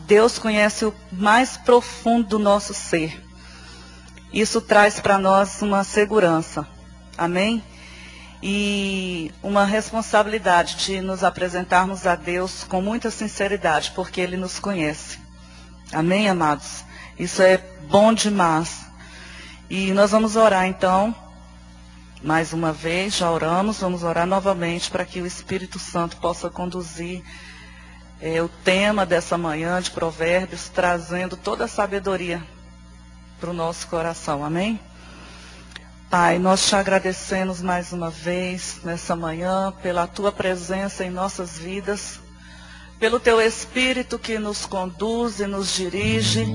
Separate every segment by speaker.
Speaker 1: Deus conhece o mais profundo do nosso ser. Isso traz para nós uma segurança. Amém? E uma responsabilidade de nos apresentarmos a Deus com muita sinceridade, porque Ele nos conhece. Amém, amados? Isso é bom demais. E nós vamos orar então, mais uma vez, já oramos, vamos orar novamente para que o Espírito Santo possa conduzir o tema dessa manhã de Provérbios, trazendo toda a sabedoria para o nosso coração. Amém? Pai, nós te agradecemos mais uma vez nessa manhã pela tua presença em nossas vidas, pelo teu Espírito que nos conduz e nos dirige.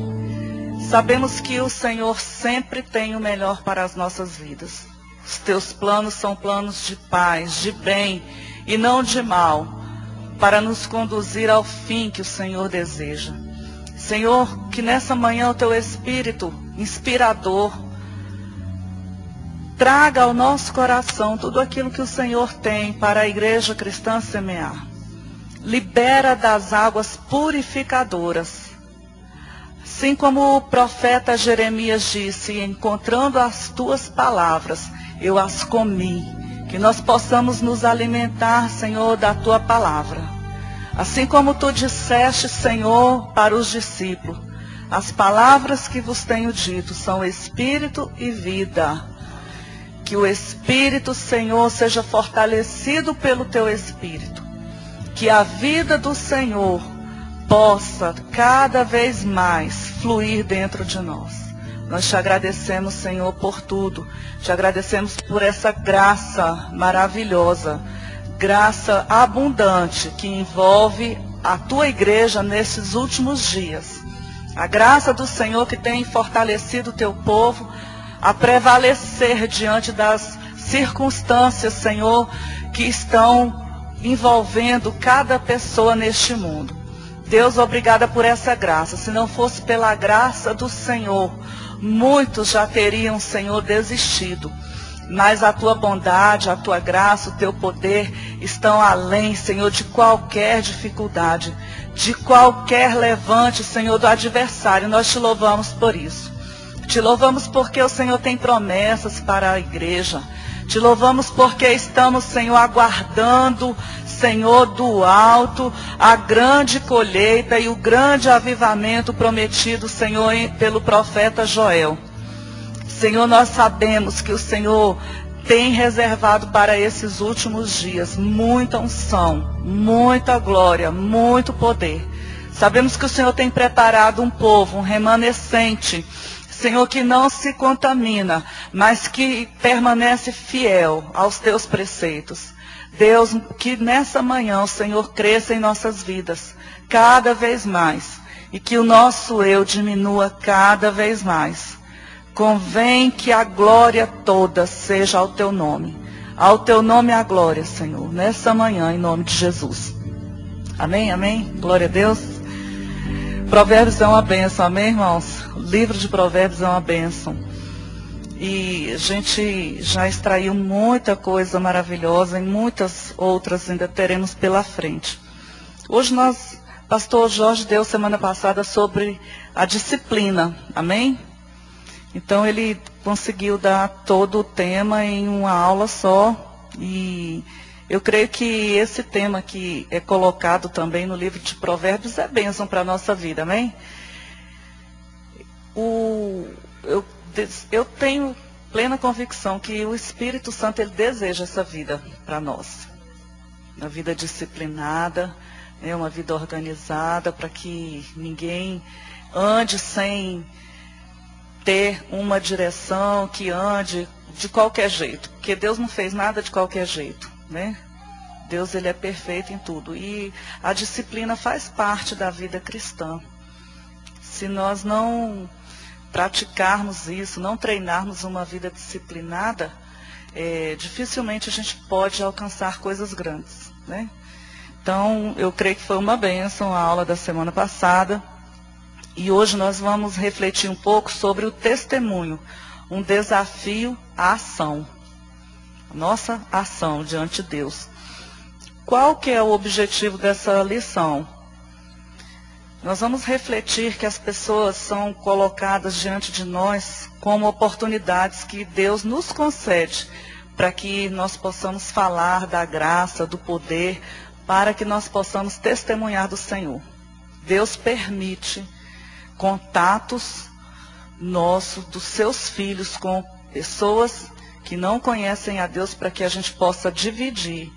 Speaker 1: Sabemos que o Senhor sempre tem o melhor para as nossas vidas. Os teus planos são planos de paz, de bem e não de mal, para nos conduzir ao fim que o Senhor deseja. Senhor, que nessa manhã o teu Espírito inspirador traga ao nosso coração tudo aquilo que o Senhor tem para a Igreja Cristã semear. Libera das águas purificadoras. Assim como o profeta Jeremias disse, encontrando as tuas palavras, eu as comi. Que nós possamos nos alimentar, Senhor, da tua palavra. Assim como tu disseste, Senhor, para os discípulos, as palavras que vos tenho dito são espírito e vida. Que o Espírito, Senhor, seja fortalecido pelo teu Espírito. Que a vida do Senhor possa cada vez mais fluir dentro de nós. Nós te agradecemos, Senhor, por tudo. Te agradecemos por essa graça maravilhosa, graça abundante que envolve a tua igreja nesses últimos dias. A graça do Senhor que tem fortalecido o teu povo a prevalecer diante das circunstâncias, Senhor, que estão envolvendo cada pessoa neste mundo. Deus, obrigada por essa graça. Se não fosse pela graça do Senhor, muitos já teriam, Senhor, desistido. Mas a tua bondade, a tua graça, o teu poder estão além, Senhor, de qualquer dificuldade, de qualquer levante, Senhor, do adversário. Nós te louvamos por isso. Te louvamos porque o Senhor tem promessas para a igreja. Te louvamos porque estamos, Senhor, aguardando, Senhor, do alto, a grande colheita e o grande avivamento prometido, Senhor, pelo profeta Joel. Senhor, nós sabemos que o Senhor tem reservado para esses últimos dias muita unção, muita glória, muito poder. Sabemos que o Senhor tem preparado um povo, um remanescente, Senhor, que não se contamina, mas que permanece fiel aos teus preceitos. Deus, que nessa manhã o Senhor cresça em nossas vidas cada vez mais e que o nosso eu diminua cada vez mais. Convém que a glória toda seja ao teu nome. Ao teu nome a glória, Senhor, nessa manhã, em nome de Jesus. Amém, amém? Glória a Deus. Provérbios é uma bênção, amém, irmãos? O livro de Provérbios é uma bênção. E a gente já extraiu muita coisa maravilhosa e muitas outras ainda teremos pela frente. Hoje pastor Jorge deu semana passada sobre a disciplina, amém? Então ele conseguiu dar todo o tema em uma aula só. E eu creio que esse tema que é colocado também no livro de Provérbios é bênção para a nossa vida, amém? Eu tenho plena convicção que o Espírito Santo ele deseja essa vida para nós. Uma vida disciplinada, uma vida organizada, para que ninguém ande sem ter uma direção, que ande de qualquer jeito. Porque Deus não fez nada de qualquer jeito, né? Deus ele é perfeito em tudo. E a disciplina faz parte da vida cristã. Se nós não praticarmos isso, não treinarmos uma vida disciplinada, dificilmente a gente pode alcançar coisas grandes, né? Então, eu creio que foi uma bênção a aula da semana passada. E hoje nós vamos refletir um pouco sobre o testemunho, um desafio à ação. Nossa ação diante de Deus. Qual que é o objetivo dessa lição? Nós vamos refletir que as pessoas são colocadas diante de nós como oportunidades que Deus nos concede para que nós possamos falar da graça, do poder, para que nós possamos testemunhar do Senhor. Deus permite contatos nossos, dos seus filhos, com pessoas que não conhecem a Deus, para que a gente possa dividir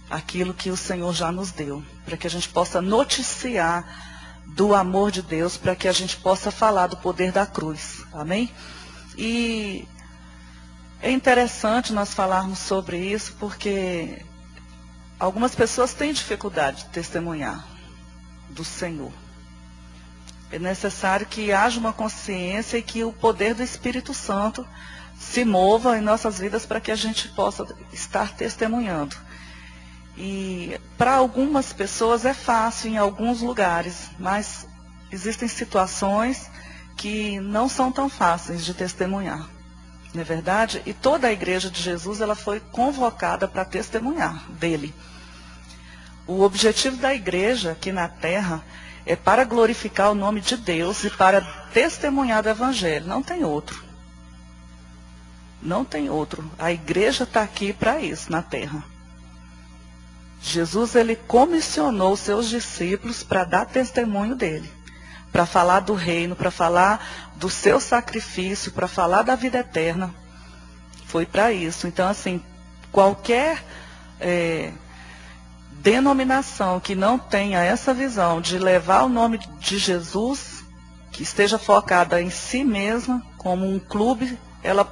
Speaker 1: aquilo que o Senhor já nos deu, para que a gente possa noticiar do amor de Deus, para que a gente possa falar do poder da cruz. Amém? E é interessante nós falarmos sobre isso, porque algumas pessoas têm dificuldade de testemunhar do Senhor. É necessário que haja uma consciência e que o poder do Espírito Santo se mova em nossas vidas para que a gente possa estar testemunhando. E para algumas pessoas é fácil em alguns lugares, mas existem situações que não são tão fáceis de testemunhar, não é verdade? E toda a igreja de Jesus, ela foi convocada para testemunhar dele. O objetivo da igreja aqui na terra é para glorificar o nome de Deus e para testemunhar do Evangelho, não tem outro. Não tem outro. A igreja está aqui para isso na terra. Jesus, ele comissionou os seus discípulos para dar testemunho dele, para falar do reino, para falar do seu sacrifício, para falar da vida eterna. Foi para isso. Então, assim, qualquer denominação que não tenha essa visão de levar o nome de Jesus, que esteja focada em si mesma, como um clube, ela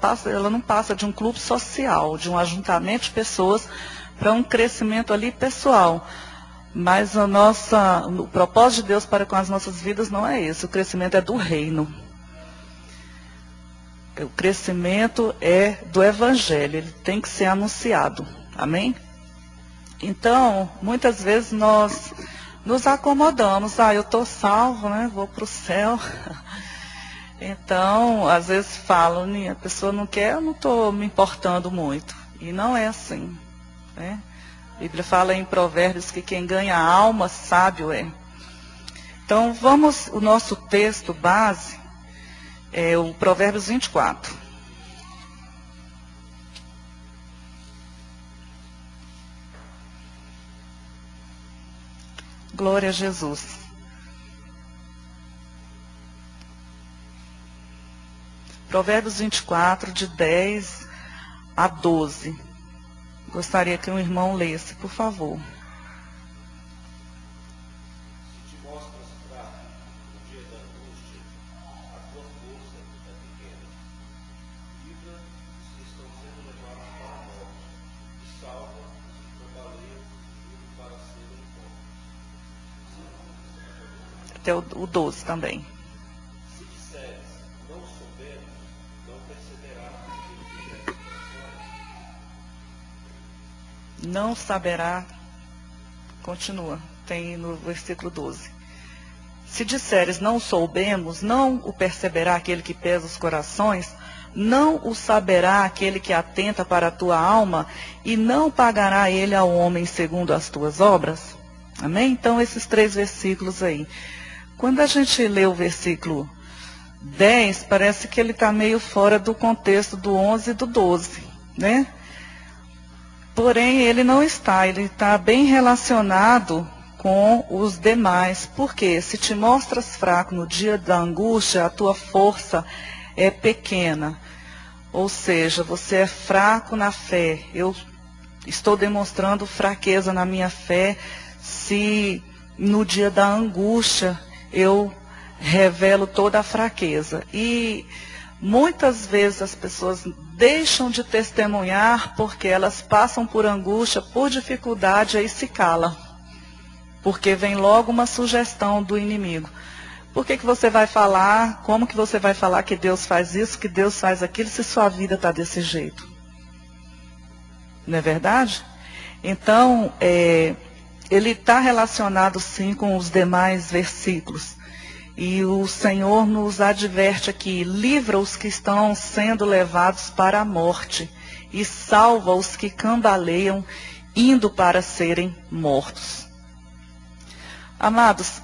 Speaker 1: não passa de um clube social, de um ajuntamento de pessoas, para um crescimento ali pessoal. Mas o propósito de Deus para com as nossas vidas não é esse. O crescimento é do reino. O crescimento é do Evangelho. Ele tem que ser anunciado. Amém? Então, muitas vezes nós nos acomodamos. Eu estou salvo, né? Vou para o céu. Então, às vezes falam, a pessoa não quer, eu não estou me importando muito. E não é assim. A Bíblia fala em Provérbios que quem ganha a alma, sábio é. Então, o nosso texto base é o Provérbios 24. Glória a Jesus. Provérbios 24, de 10 a 12. Gostaria que um irmão lesse, por favor.
Speaker 2: Se te mostras fraco no dia da angústia, a tua força é pequena. Livra os que estão sendo levados para a morte, e salva os que trabalham indo para serem mortos.
Speaker 1: Até o 12 também.
Speaker 2: Se disseres, não soubermos, não perceberás aquele que pede orações.
Speaker 1: Não saberá, continua, tem no versículo 12. Se disseres, não soubemos, não o perceberá aquele que pesa os corações, não o saberá aquele que atenta para a tua alma, e não pagará ele ao homem segundo as tuas obras? Amém? Então, esses 3 versículos aí. Quando a gente lê o versículo 10, parece que ele está meio fora do contexto do 11 e do 12, né? Porém, ele não está, ele está bem relacionado com os demais. Porque se te mostras fraco no dia da angústia, a tua força é pequena. Ou seja, você é fraco na fé. Eu estou demonstrando fraqueza na minha fé se no dia da angústia eu revelo toda a fraqueza. E muitas vezes as pessoas deixam de testemunhar porque elas passam por angústia, por dificuldade, aí se calam. Porque vem logo uma sugestão do inimigo. Por que você vai falar? Como que você vai falar que Deus faz isso, que Deus faz aquilo, se sua vida está desse jeito? Não é verdade? Então, ele está relacionado sim com os demais versículos. E o Senhor nos adverte aqui: livra os que estão sendo levados para a morte e salva os que cambaleiam, indo para serem mortos. Amados,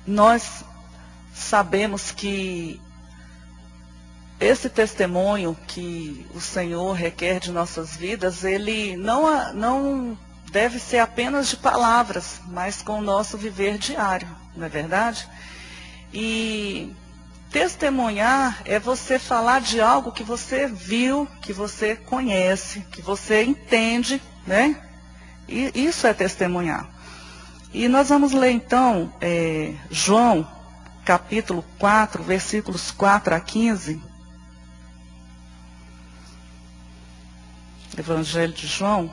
Speaker 1: nós sabemos que esse testemunho que o Senhor requer de nossas vidas, ele não deve ser apenas de palavras, mas com o nosso viver diário, não é verdade? E testemunhar é você falar de algo que você viu, que você conhece, que você entende, né? E isso é testemunhar. E nós vamos ler então João, capítulo 4, versículos 4 a 15. Evangelho de João.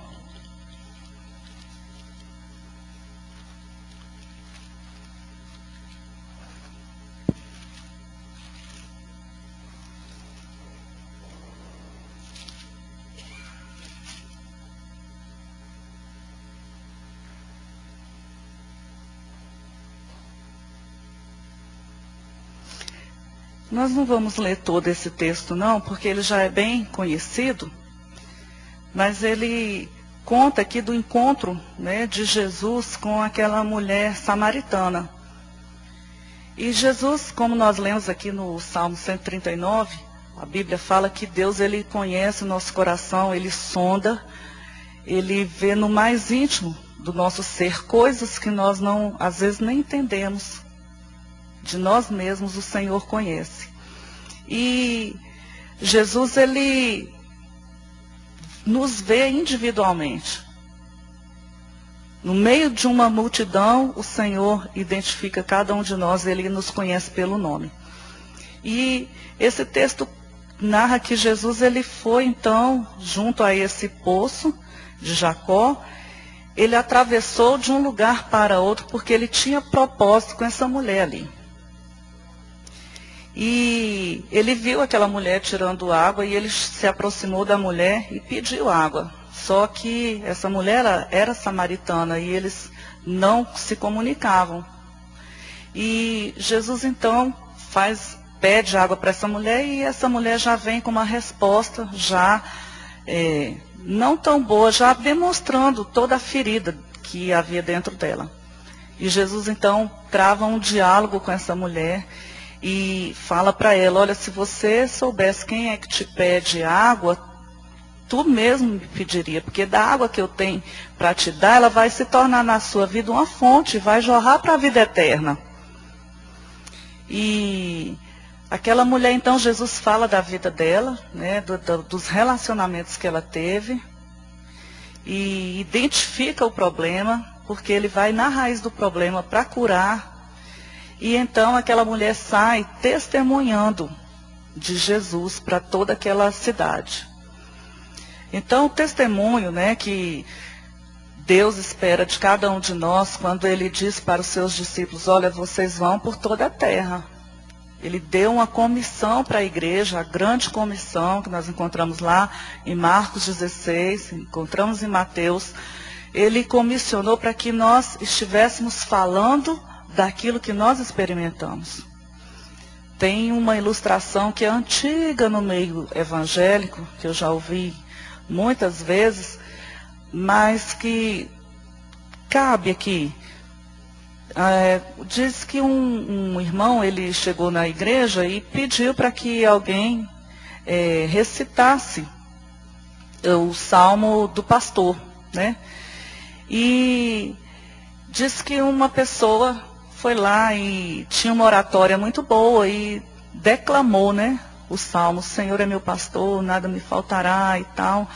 Speaker 1: Nós não vamos ler todo esse texto não, porque ele já é bem conhecido, mas ele conta aqui do encontro, né, de Jesus com aquela mulher samaritana. E Jesus, como nós lemos aqui no Salmo 139, a Bíblia fala que Deus, ele conhece o nosso coração, ele sonda, ele vê no mais íntimo do nosso ser coisas que nós não, às vezes, nem entendemos. De nós mesmos o Senhor conhece. E Jesus, ele nos vê individualmente. No meio de uma multidão, o Senhor identifica cada um de nós, ele nos conhece pelo nome. E esse texto narra que Jesus, ele foi então junto a esse poço de Jacó. Ele atravessou de um lugar para outro porque ele tinha propósito com essa mulher ali. E ele viu aquela mulher tirando água e ele se aproximou da mulher e pediu água. Só que essa mulher era samaritana e eles não se comunicavam. E Jesus então pede água para essa mulher e essa mulher já vem com uma resposta já não tão boa, já demonstrando toda a ferida que havia dentro dela. E Jesus então trava um diálogo com essa mulher e fala para ela: olha, se você soubesse quem é que te pede água, tu mesmo me pediria, porque da água que eu tenho para te dar, ela vai se tornar na sua vida uma fonte, vai jorrar para a vida eterna. E aquela mulher, então, Jesus fala da vida dela, né, dos relacionamentos que ela teve, e identifica o problema, porque ele vai na raiz do problema para curar. E então aquela mulher sai testemunhando de Jesus para toda aquela cidade. Então o testemunho, né, que Deus espera de cada um de nós, quando ele diz para os seus discípulos: olha, vocês vão por toda a terra. Ele deu uma comissão para a igreja, a grande comissão que nós encontramos lá em Marcos 16, encontramos em Mateus. Ele comissionou para que nós estivéssemos falando daquilo que nós experimentamos. Tem uma ilustração que é antiga no meio evangélico, que eu já ouvi muitas vezes, mas que cabe aqui. Diz que um irmão, ele chegou na igreja e pediu para que alguém recitasse o salmo do pastor, né? E diz que uma pessoa foi lá e tinha uma oratória muito boa e declamou, né, o salmo: o Senhor é meu pastor, nada me faltará e tal.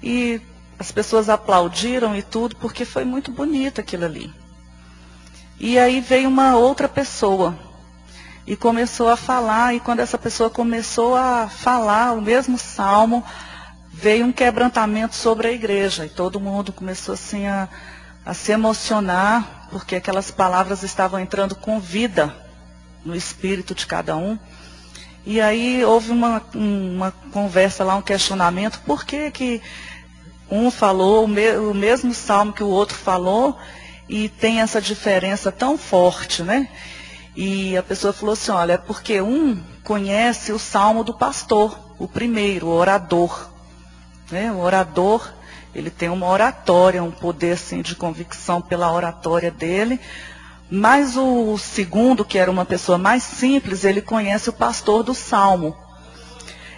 Speaker 1: E as pessoas aplaudiram e tudo, porque foi muito bonito aquilo ali. E aí veio uma outra pessoa e começou a falar, e quando essa pessoa começou a falar o mesmo salmo, veio um quebrantamento sobre a igreja, e todo mundo começou assim a se emocionar, porque aquelas palavras estavam entrando com vida no espírito de cada um. E aí houve uma conversa lá, um questionamento: por que um falou o mesmo salmo que o outro falou, e tem essa diferença tão forte, né? E a pessoa falou assim: olha, é porque um conhece o salmo do pastor, o primeiro, o orador, né? O orador, ele tem uma oratória, um poder assim de convicção pela oratória dele, Mas o segundo, que era uma pessoa mais simples, ele conhece o pastor do Salmo.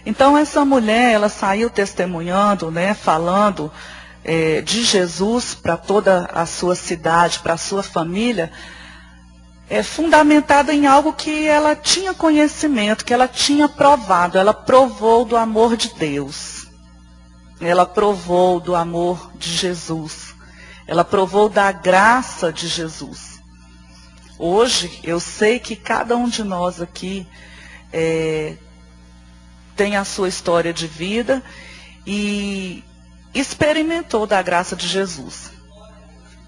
Speaker 1: Então essa mulher, ela saiu testemunhando, né, falando de Jesus para toda a sua cidade, para a sua família, fundamentada em algo que ela tinha conhecimento, que ela tinha provado. Ela provou do amor de Deus. Ela provou do amor de Jesus. Ela provou da graça de Jesus. Hoje, eu sei que cada um de nós aqui tem a sua história de vida e experimentou da graça de Jesus.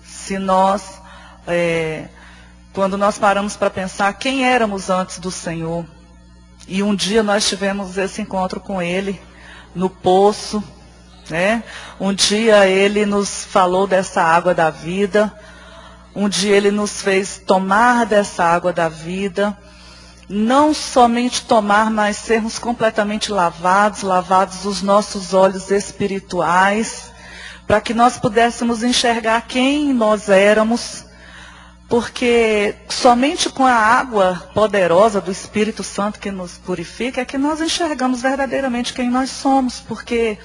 Speaker 1: Se nós, quando nós paramos para pensar quem éramos antes do Senhor, e um dia nós tivemos esse encontro com Ele no poço, né? Um dia Ele nos falou dessa água da vida, um dia Ele nos fez tomar dessa água da vida, não somente tomar, mas sermos completamente lavados os nossos olhos espirituais, para que nós pudéssemos enxergar quem nós éramos, porque somente com a água poderosa do Espírito Santo que nos purifica é que nós enxergamos verdadeiramente quem nós somos, porque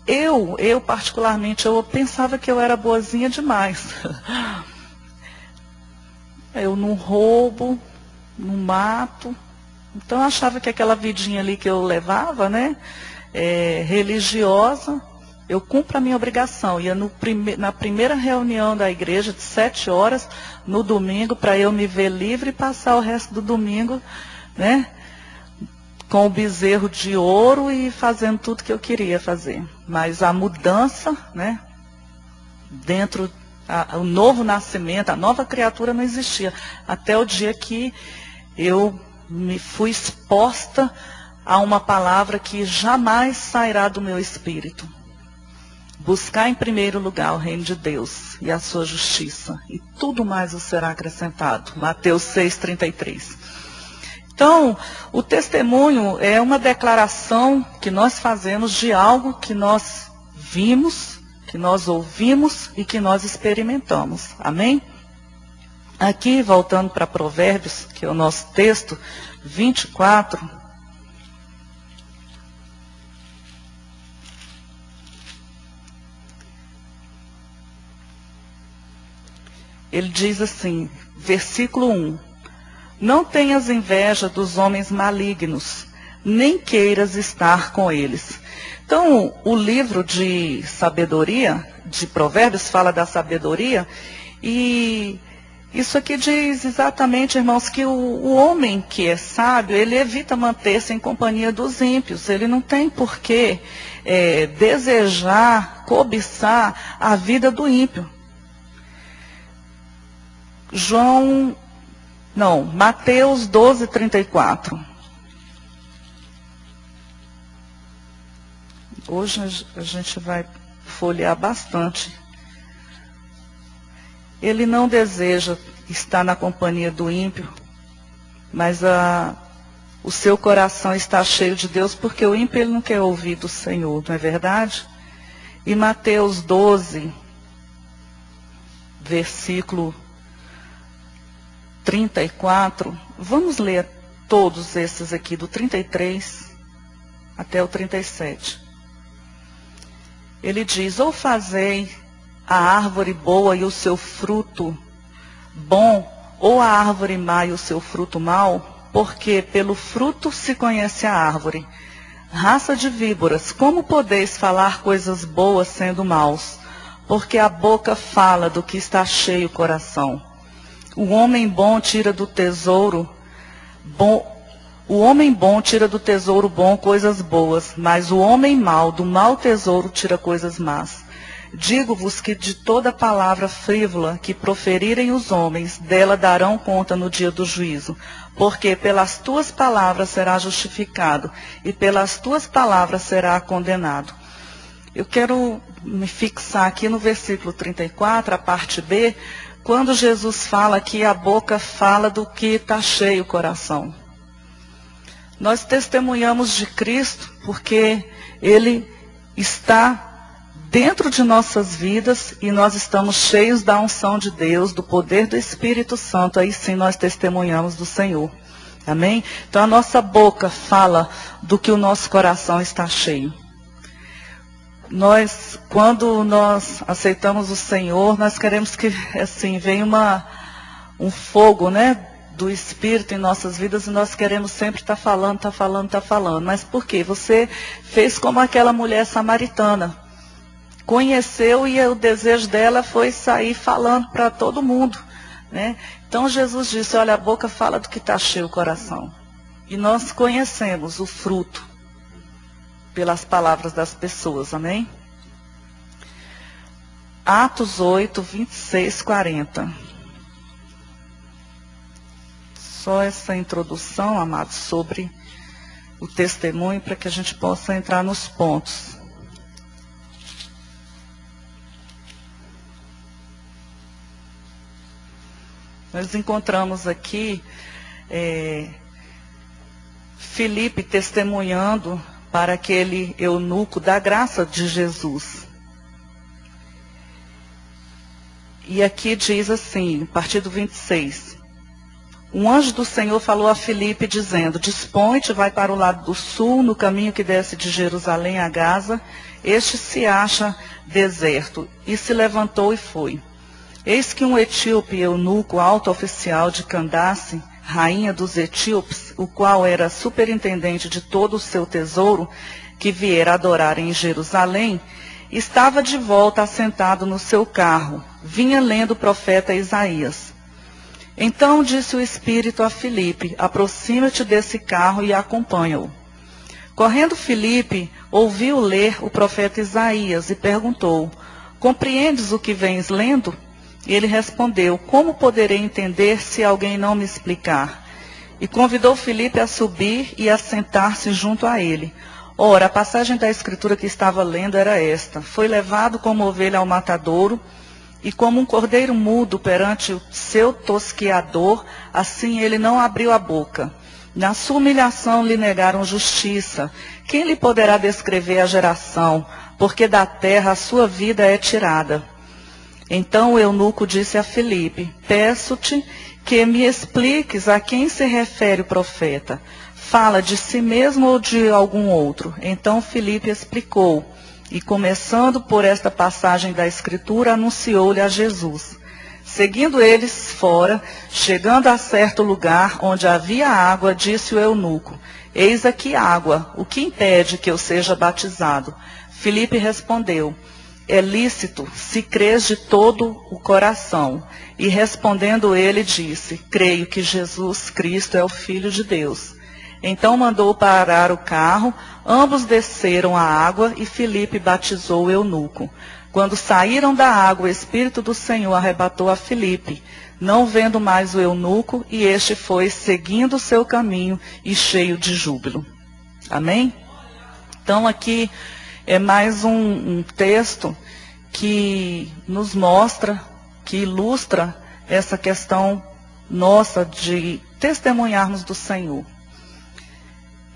Speaker 1: eu particularmente, eu pensava que eu era boazinha demais. Eu não roubo, não mato. Então eu achava que aquela vidinha ali que eu levava, né, religiosa, eu cumpro a minha obrigação. Ia na primeira reunião da igreja, de 7 horas, no domingo, para eu me ver livre e passar o resto do domingo, né, com o bezerro de ouro e fazendo tudo que eu queria fazer. Mas a mudança, né, dentro, o novo nascimento, a nova criatura não existia. Até o dia que eu me fui exposta a uma palavra que jamais sairá do meu espírito. Buscar em primeiro lugar o reino de Deus e a sua justiça, e tudo mais vos será acrescentado. Mateus 6,33. Então, o testemunho é uma declaração que nós fazemos de algo que nós vimos, que nós ouvimos e que nós experimentamos. Amém? Aqui, voltando para Provérbios, que é o nosso texto, 24. Ele diz assim, versículo 1. Não tenhas inveja dos homens malignos, nem queiras estar com eles. Então, o livro de sabedoria, de Provérbios, fala da sabedoria, e isso aqui diz exatamente, irmãos, que o homem que é sábio, ele evita manter-se em companhia dos ímpios. Ele não tem por que desejar, cobiçar a vida do ímpio. Mateus 12:34. Hoje a gente vai folhear bastante. Ele não deseja estar na companhia do ímpio, mas o seu coração está cheio de Deus, porque o ímpio ele não quer ouvir do Senhor, não é verdade? E Mateus 12, versículo 34, vamos ler todos esses aqui, do 33 até o 37. Ele diz, ou fazei a árvore boa e o seu fruto bom, ou a árvore má e o seu fruto mau, porque pelo fruto se conhece a árvore. Raça de víboras, como podeis falar coisas boas sendo maus? Porque a boca fala do que está cheio o coração. O homem bom tira do tesouro bom coisas boas, mas o homem mau do mau tesouro tira coisas más. Digo-vos que de toda palavra frívola que proferirem os homens, dela darão conta no dia do juízo. Porque pelas tuas palavras será justificado, e pelas tuas palavras será condenado. Eu quero me fixar aqui no versículo 34, a parte B, quando Jesus fala que a boca fala do que está cheio o coração. Nós testemunhamos de Cristo porque Ele está dentro de nossas vidas e nós estamos cheios da unção de Deus, do poder do Espírito Santo, aí sim nós testemunhamos do Senhor. Amém? Então a nossa boca fala do que o nosso coração está cheio. Quando nós aceitamos o Senhor, nós queremos que assim venha um fogo, né, do Espírito em nossas vidas, e nós queremos sempre estar falando. Mas por quê? Você fez como aquela mulher samaritana. Conheceu e o desejo dela foi sair falando para todo mundo, né? Então Jesus disse, olha, a boca fala do que está cheio o coração. E nós conhecemos o fruto pelas palavras das pessoas, amém? Atos 8, 26, 40. Só essa introdução, amados, sobre o testemunho, para que a gente possa entrar nos pontos. Nós encontramos aqui Filipe testemunhando para aquele eunuco da graça de Jesus. E aqui diz assim, a partir do 26. Um anjo do Senhor falou a Filipe dizendo, dispõe-te, vai para o lado do sul, no caminho que desce de Jerusalém a Gaza. Este se acha deserto. E se levantou e foi. Eis que um etíope eunuco, alto oficial de Candace, rainha dos etíopes, o qual era superintendente de todo o seu tesouro, que viera adorar em Jerusalém, estava de volta assentado no seu carro, vinha lendo o profeta Isaías. Então disse o Espírito a Filipe, aproxima-te desse carro e acompanha-o. Correndo Filipe, ouviu ler o profeta Isaías e perguntou, compreendes o que vens lendo? Ele respondeu, como poderei entender se alguém não me explicar? E convidou Filipe a subir e a sentar-se junto a ele. Ora, a passagem da escritura que estava lendo era esta. Foi levado como ovelha ao matadouro, e como um cordeiro mudo perante o seu tosquiador, assim ele não abriu a boca. Na sua humilhação lhe negaram justiça. Quem lhe poderá descrever a geração? Porque da terra a sua vida é tirada. Então o eunuco disse a Filipe, peço-te que me expliques a quem se refere o profeta. Fala de si mesmo ou de algum outro? Então Filipe explicou, e começando por esta passagem da Escritura, anunciou-lhe a Jesus. Seguindo eles fora, chegando a certo lugar onde havia água, disse o eunuco, eis aqui água, o que impede que eu seja batizado? Filipe respondeu, é lícito, se crês de todo o coração. E respondendo ele, disse, creio que Jesus Cristo é o Filho de Deus. Então mandou parar o carro, ambos desceram à água e Filipe batizou o eunuco. Quando saíram da água, o Espírito do Senhor arrebatou a Filipe, não vendo mais o eunuco, e este foi seguindo o seu caminho e cheio de júbilo. Amém? Então aqui é mais um texto que nos mostra, que ilustra essa questão nossa de testemunharmos do Senhor.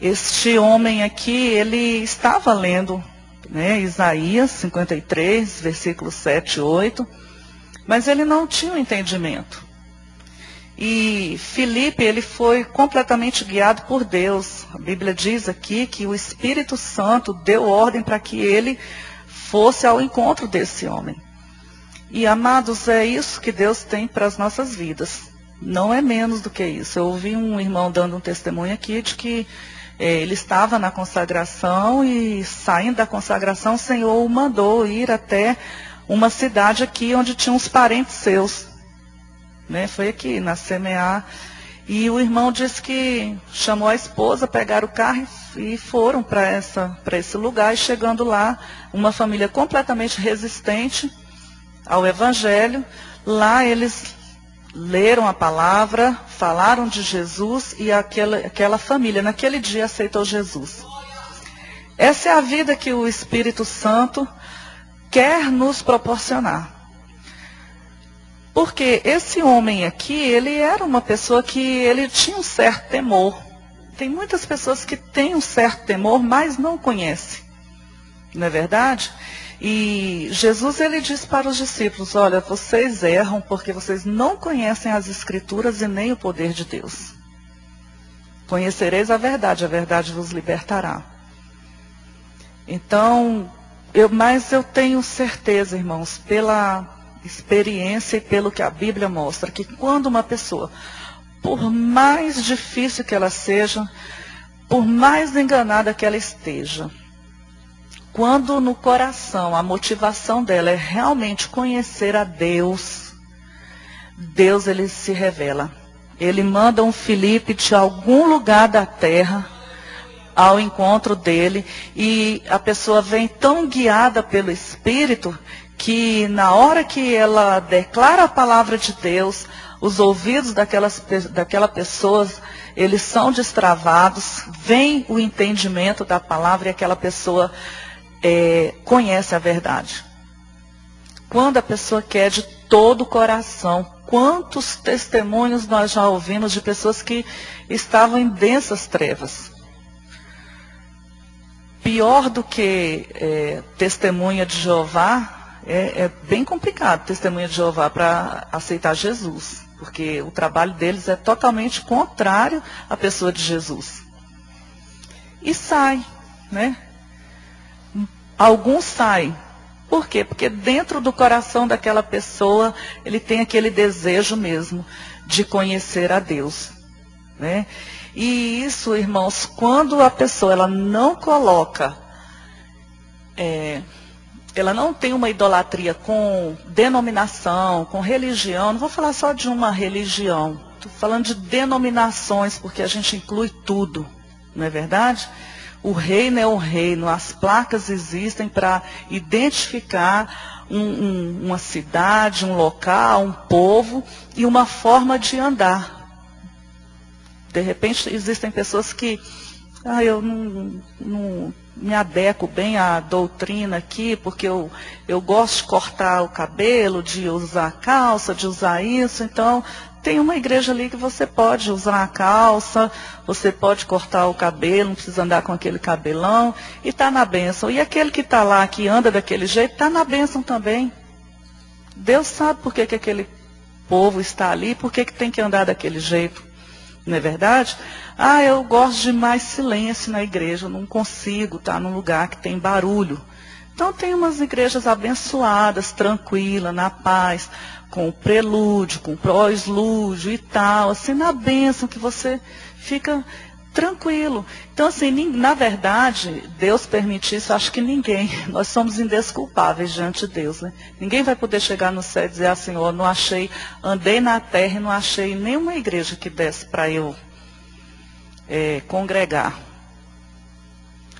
Speaker 1: Este homem aqui, ele estava lendo, né, Isaías 53, versículos 7 e 8, mas ele não tinha o entendimento. E Filipe, ele foi completamente guiado por Deus. A Bíblia diz aqui que o Espírito Santo deu ordem para que ele fosse ao encontro desse homem. E, amados, é isso que Deus tem para as nossas vidas. Não é menos do que isso. Eu ouvi um irmão dando um testemunho aqui de que ele estava na consagração e, saindo da consagração, o Senhor o mandou ir até uma cidade aqui onde tinha uns parentes seus. Né? Foi aqui, na CMA. E o irmão disse que chamou a esposa, pegaram o carro e foram para esse lugar. E chegando lá, uma família completamente resistente ao Evangelho. Lá eles leram a palavra, falaram de Jesus e aquela família, naquele dia, aceitou Jesus. Essa é a vida que o Espírito Santo quer nos proporcionar. Porque esse homem aqui, ele era uma pessoa que ele tinha um certo temor. Tem muitas pessoas que têm um certo temor, mas não conhecem. Não é verdade? E Jesus, ele disse para os discípulos, olha, vocês erram porque vocês não conhecem as Escrituras e nem o poder de Deus. Conhecereis a verdade vos libertará. Então, mas eu tenho certeza, irmãos, pela experiência e pelo que a Bíblia mostra, que quando uma pessoa, por mais difícil que ela seja, por mais enganada que ela esteja, quando no coração a motivação dela é realmente conhecer a Deus, Deus, ele se revela. Ele manda um Filipe de algum lugar da terra ao encontro dele, e a pessoa vem tão guiada pelo Espírito que na hora que ela declara a palavra de Deus, os ouvidos daquela pessoa, eles são destravados, vem o entendimento da palavra e aquela pessoa conhece a verdade. Quando a pessoa quer de todo o coração, quantos testemunhos nós já ouvimos de pessoas que estavam em densas trevas. Pior do que testemunha de Jeová, é bem complicado testemunha de Jeová para aceitar Jesus, porque o trabalho deles é totalmente contrário à pessoa de Jesus. E sai, né? Alguns saem. Por quê? Porque dentro do coração daquela pessoa, ele tem aquele desejo mesmo de conhecer a Deus, né? E isso, irmãos, quando a pessoa ela não coloca, ela não tem uma idolatria com denominação, com religião, não vou falar só de uma religião, estou falando de denominações, porque a gente inclui tudo, não é verdade? O reino é o reino, as placas existem para identificar uma cidade, um local, um povo e uma forma de andar. De repente existem pessoas que, eu não me adequo bem à doutrina aqui, porque eu gosto de cortar o cabelo, de usar calça, de usar isso, então tem uma igreja ali que você pode usar a calça, você pode cortar o cabelo, não precisa andar com aquele cabelão, e está na bênção. E aquele que está lá, que anda daquele jeito, está na bênção também. Deus sabe por que aquele povo está ali, por que tem que andar daquele jeito. Não é verdade? Eu gosto de mais silêncio na igreja, eu não consigo estar num lugar que tem barulho. Então tem umas igrejas abençoadas, tranquilas, na paz, com o prelúdio, com o pós-lúdio e tal, assim, na bênção, que você fica tranquilo. Então, assim, na verdade, Deus permite isso, acho que ninguém, nós somos indesculpáveis diante de Deus, né? Ninguém vai poder chegar no céu e dizer, Senhor, não achei, andei na terra e não achei nenhuma igreja que desse para eu congregar.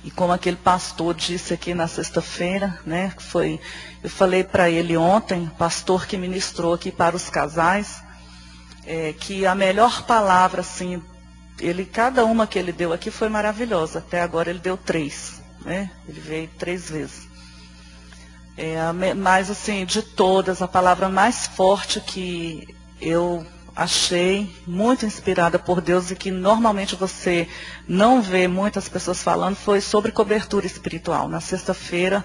Speaker 1: E como aquele pastor disse aqui na sexta-feira, né, eu falei para ele ontem, pastor que ministrou aqui para os casais, que a melhor palavra, assim, cada uma que ele deu aqui foi maravilhosa. Até agora ele deu 3, né? Ele veio 3 vezes. Mas, assim, de todas, a palavra mais forte que eu achei, muito inspirada por Deus, e que normalmente você não vê muitas pessoas falando, foi sobre cobertura espiritual. Na sexta-feira,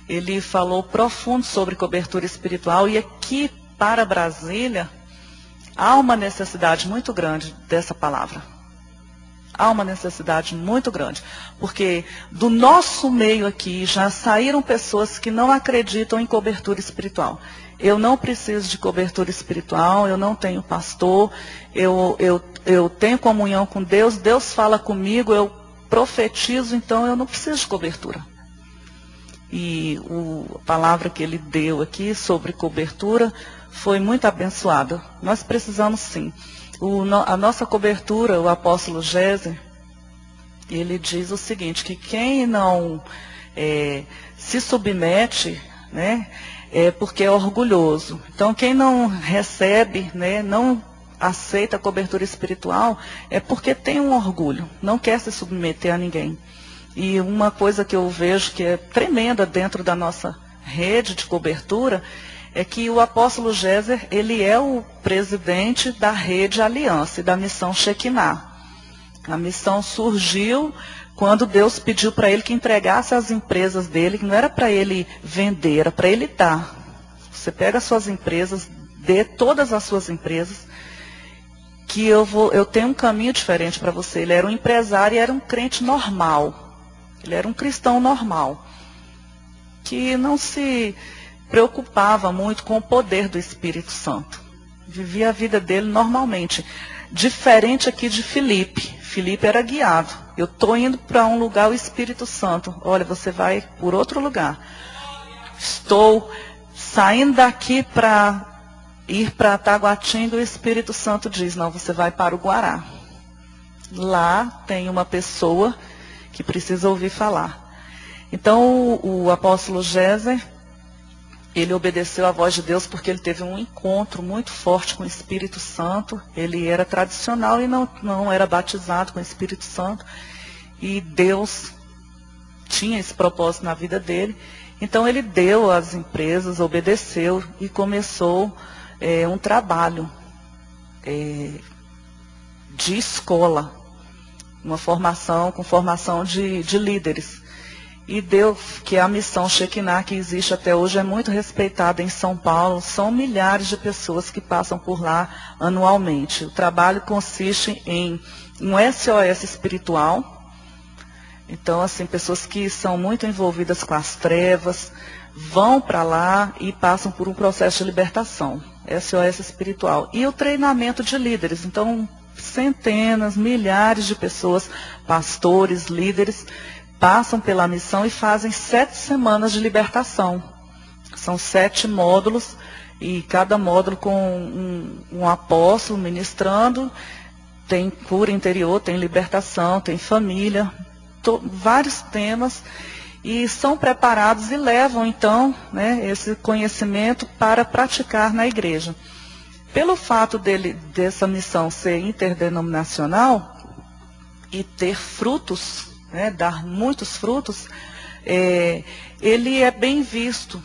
Speaker 1: ele falou profundo sobre cobertura espiritual, e aqui para Brasília, há uma necessidade muito grande dessa palavra. Há uma necessidade muito grande, porque do nosso meio aqui já saíram pessoas que não acreditam em cobertura espiritual. Eu não preciso de cobertura espiritual, eu não tenho pastor, eu tenho comunhão com Deus, Deus fala comigo, eu profetizo, então eu não preciso de cobertura. E a palavra que ele deu aqui sobre cobertura foi muito abençoada. Nós precisamos sim. A nossa cobertura, o apóstolo Géser, ele diz o seguinte, que quem não se submete, né, é porque é orgulhoso. Então, quem não recebe, né, não aceita a cobertura espiritual, é porque tem um orgulho, não quer se submeter a ninguém. E uma coisa que eu vejo que é tremenda dentro da nossa rede de cobertura, é que o apóstolo Géser, ele é o presidente da Rede Aliança e da Missão Shekinah. A missão surgiu quando Deus pediu para ele que entregasse as empresas dele, que não era para ele vender, era para ele dar. Você pega as suas empresas, dê todas as suas empresas, que eu tenho um caminho diferente para você. Ele era um empresário e era um crente normal. Ele era um cristão normal, que não se preocupava muito com o poder do Espírito Santo. Vivia a vida dele normalmente. Diferente aqui de Filipe. Filipe era guiado. Eu estou indo para um lugar, o Espírito Santo. Olha, você vai por outro lugar. Estou saindo daqui para ir para Taguatinga, o Espírito Santo diz, não, você vai para o Guará. Lá tem uma pessoa que precisa ouvir falar. Então o apóstolo Géser, ele obedeceu à voz de Deus porque ele teve um encontro muito forte com o Espírito Santo. Ele era tradicional e não era batizado com o Espírito Santo. E Deus tinha esse propósito na vida dele. Então ele deu as empresas, obedeceu e começou um trabalho de escola, uma formação com formação de líderes. E deu que a missão Shekinah, que existe até hoje, é muito respeitada em São Paulo. São milhares de pessoas que passam por lá anualmente. O trabalho consiste em um SOS espiritual. Então, assim, pessoas que são muito envolvidas com as trevas, vão para lá e passam por um processo de libertação. SOS espiritual. E o treinamento de líderes. Então, centenas, milhares de pessoas, pastores, líderes, passam pela missão e fazem 7 semanas de libertação. São 7 módulos, e cada módulo com um apóstolo ministrando. Tem cura interior, tem libertação, tem família, vários temas. E são preparados e levam, então, esse conhecimento para praticar na igreja. Pelo fato dessa missão ser interdenominacional e ter frutos, dar muitos frutos, ele é bem visto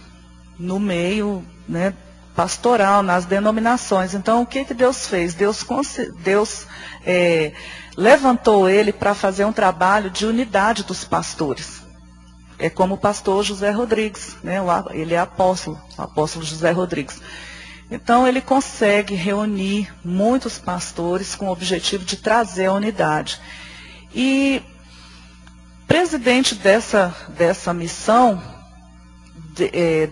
Speaker 1: no meio pastoral, nas denominações. Então, o que Deus fez? Deus levantou ele para fazer um trabalho de unidade dos pastores. É como o pastor José Rodrigues, ele é apóstolo, o apóstolo José Rodrigues. Então, ele consegue reunir muitos pastores com o objetivo de trazer a unidade. E presidente dessa missão,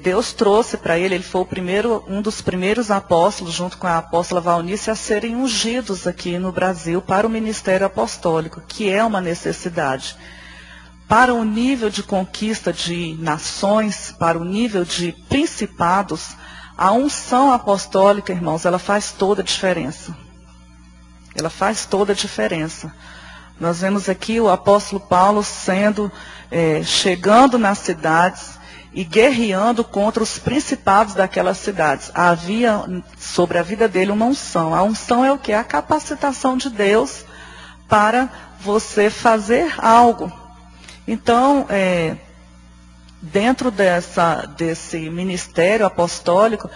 Speaker 1: Deus trouxe para ele foi um dos primeiros apóstolos, junto com a apóstola Valnice, a serem ungidos aqui no Brasil para o ministério apostólico, que é uma necessidade. Para o nível de conquista de nações, para o nível de principados, a unção apostólica, irmãos, ela faz toda a diferença. Ela faz toda a diferença. Nós vemos aqui o apóstolo Paulo chegando nas cidades e guerreando contra os principados daquelas cidades. Havia sobre a vida dele uma unção. A unção é o quê? A capacitação de Deus para você fazer algo. Então, dentro desse ministério apostólico,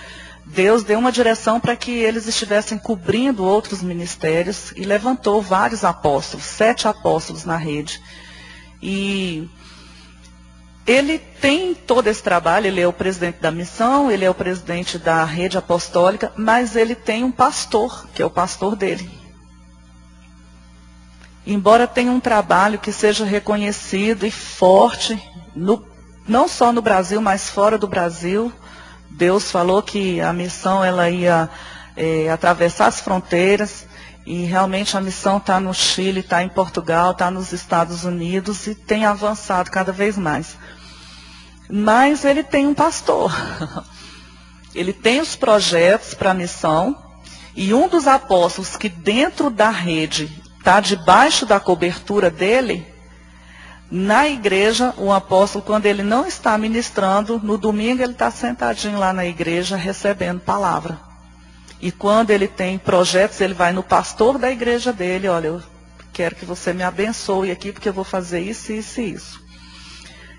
Speaker 1: Deus deu uma direção para que eles estivessem cobrindo outros ministérios e levantou vários apóstolos, 7 apóstolos na rede. E ele tem todo esse trabalho, ele é o presidente da missão, ele é o presidente da rede apostólica, mas ele tem um pastor, que é o pastor dele. Embora tenha um trabalho que seja reconhecido e forte, não só no Brasil, mas fora do Brasil, Deus falou que a missão ela ia atravessar as fronteiras, e realmente a missão está no Chile, está em Portugal, está nos Estados Unidos e tem avançado cada vez mais. Mas ele tem um pastor, ele tem os projetos para a missão, e um dos apóstolos que dentro da rede está debaixo da cobertura dele, na igreja, o apóstolo, quando ele não está ministrando, no domingo ele está sentadinho lá na igreja recebendo palavra. E quando ele tem projetos, ele vai no pastor da igreja dele, olha, eu quero que você me abençoe aqui, porque eu vou fazer isso, isso e isso.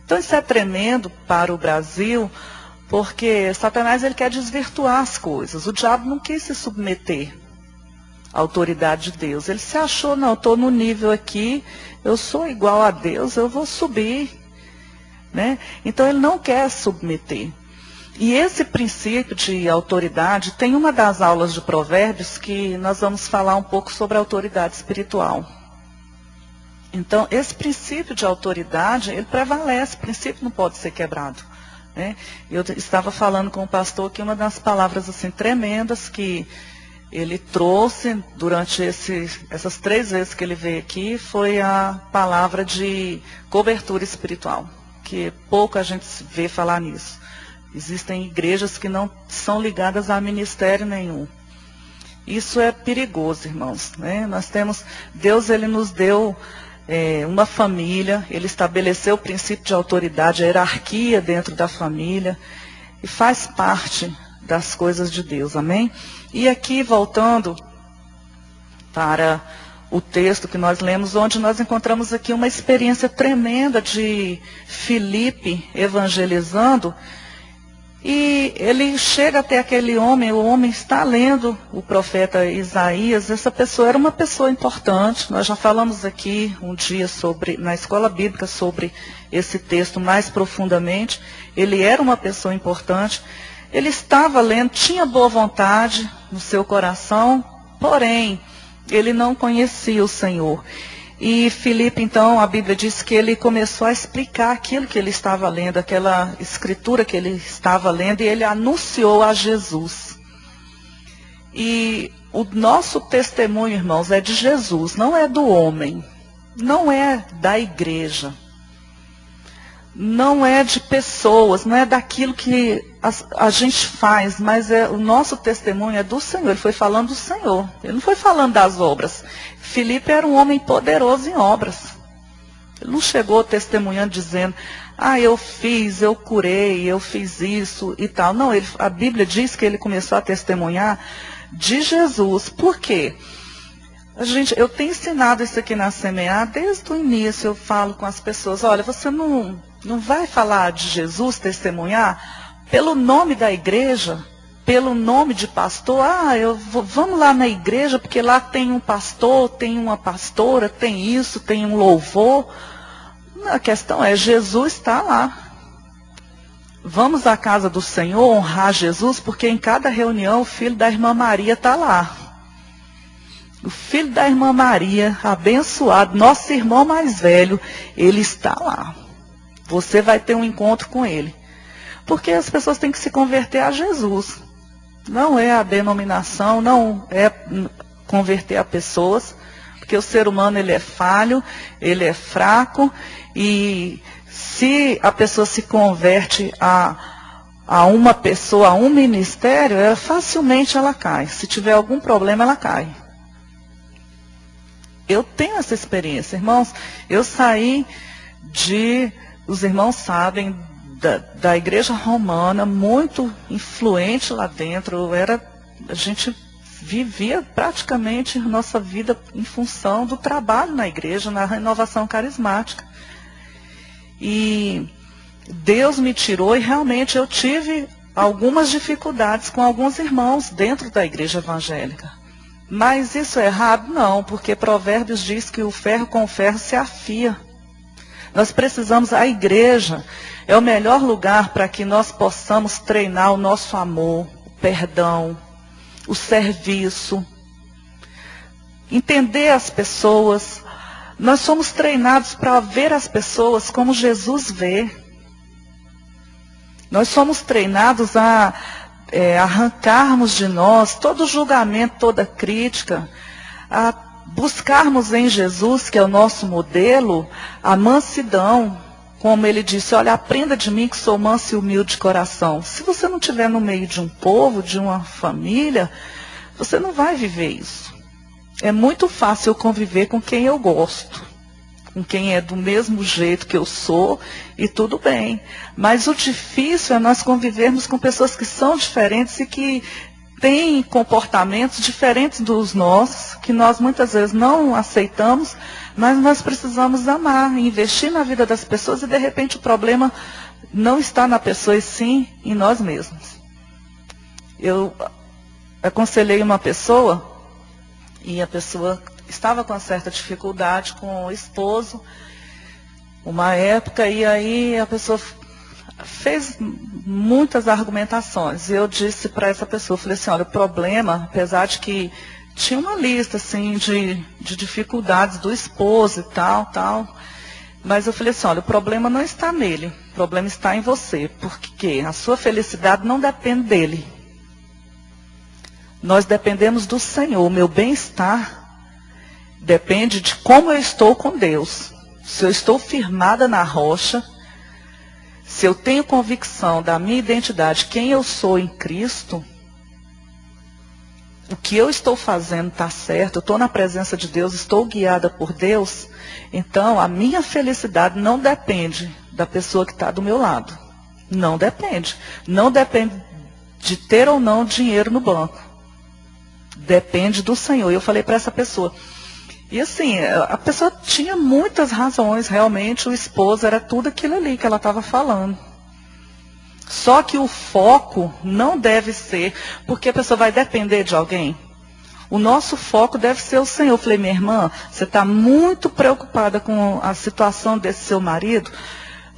Speaker 1: Então isso é tremendo para o Brasil, porque Satanás ele quer desvirtuar as coisas. O diabo não quis se submeter. a autoridade de Deus. Ele se achou, não, eu estou no nível aqui, eu sou igual a Deus, eu vou subir. Né? Então ele não quer submeter. E esse princípio de autoridade, tem uma das aulas de Provérbios que nós vamos falar um pouco sobre a autoridade espiritual. Então, esse princípio de autoridade, ele prevalece, o princípio não pode ser quebrado. Né? Eu estava falando com o pastor que uma das palavras assim, tremendas que ele trouxe durante essas 3 vezes que ele veio aqui, foi a palavra de cobertura espiritual, que pouco a gente vê falar nisso. Existem igrejas que não são ligadas a ministério nenhum. Isso é perigoso, irmãos. Né? Deus ele nos deu uma família, ele estabeleceu o princípio de autoridade, a hierarquia dentro da família, e faz parte das coisas de Deus, amém? E aqui, voltando para o texto que nós lemos, onde nós encontramos aqui uma experiência tremenda de Filipe evangelizando, e ele chega até aquele homem, o homem está lendo o profeta Isaías. Essa pessoa era uma pessoa importante, nós já falamos aqui um dia na escola bíblica sobre esse texto mais profundamente. Ele era uma pessoa importante, ele estava lendo, tinha boa vontade no seu coração, porém, ele não conhecia o Senhor. E Filipe, então, a Bíblia diz que ele começou a explicar aquilo que ele estava lendo, aquela escritura que ele estava lendo, e ele anunciou a Jesus. E o nosso testemunho, irmãos, é de Jesus, não é do homem, não é da igreja, não é de pessoas, não é daquilo que a gente faz, mas o nosso testemunho é do Senhor. Ele foi falando do Senhor, ele não foi falando das obras. Filipe era um homem poderoso em obras. Ele não chegou testemunhando, dizendo, eu fiz, eu curei, eu fiz isso e tal. Não, a Bíblia diz que ele começou a testemunhar de Jesus. Por quê? Eu tenho ensinado isso aqui na Semear, desde o início eu falo com as pessoas, olha, você não vai falar de Jesus, testemunhar, pelo nome da igreja, pelo nome de pastor, vamos lá na igreja, porque lá tem um pastor, tem uma pastora, tem isso, tem um louvor. A questão é, Jesus está lá. Vamos à casa do Senhor honrar Jesus, porque em cada reunião o filho da irmã Maria está lá. O filho da irmã Maria, abençoado, nosso irmão mais velho, ele está lá. Você vai ter um encontro com ele. Porque as pessoas têm que se converter a Jesus. Não é a denominação, não é converter a pessoas, porque o ser humano ele é falho, ele é fraco, e se a pessoa se converte a uma pessoa, a um ministério, facilmente ela cai. Se tiver algum problema, ela cai. Eu tenho essa experiência, irmãos. Eu saí os irmãos sabem, da igreja romana, muito influente lá dentro. A gente vivia praticamente nossa vida em função do trabalho na igreja, na renovação carismática. E Deus me tirou e realmente eu tive algumas dificuldades com alguns irmãos dentro da igreja evangélica. Mas isso é errado? Não, porque Provérbios diz que o ferro com o ferro se afia. Nós precisamos, a igreja é o melhor lugar para que nós possamos treinar o nosso amor, o perdão, o serviço, entender as pessoas. Nós somos treinados para ver as pessoas como Jesus vê. Nós somos treinados a arrancarmos de nós todo julgamento, toda crítica, a buscarmos em Jesus, que é o nosso modelo, a mansidão. Como ele disse, olha, aprenda de mim que sou manso e humilde de coração. Se você não estiver no meio de um povo, de uma família, você não vai viver isso. É muito fácil eu conviver com quem eu gosto, com quem é do mesmo jeito que eu sou, e tudo bem. Mas o difícil é nós convivermos com pessoas que são diferentes e que têm comportamentos diferentes dos nossos, que nós muitas vezes não aceitamos, mas nós precisamos amar, investir na vida das pessoas, e de repente o problema não está na pessoa, e sim em nós mesmos. Eu aconselhei uma pessoa, E a pessoa estava com uma certa dificuldade com o esposo, uma época, e aí a pessoa fez muitas argumentações. E eu disse para essa pessoa, falei assim, olha, o problema, apesar de que tinha uma lista assim de dificuldades do esposo e tal, mas eu falei assim, olha, o problema não está nele, o problema está em você, porque a sua felicidade não depende dele. Nós dependemos do Senhor, o meu bem-estar depende de como eu estou com Deus. Se eu estou firmada na rocha, se eu tenho convicção da minha identidade, quem eu sou em Cristo, o que eu estou fazendo está certo, eu estou na presença de Deus, estou guiada por Deus, então a minha felicidade não depende da pessoa que está do meu lado. Não depende. Não depende de ter ou não dinheiro no banco. Depende do Senhor. E eu falei para essa pessoa. E assim, a pessoa tinha muitas razões, realmente o esposo era tudo aquilo ali que ela estava falando. Só que o foco não deve ser, porque a pessoa vai depender de alguém. O nosso foco deve ser o Senhor. Eu falei, minha irmã, você está muito preocupada com a situação desse seu marido,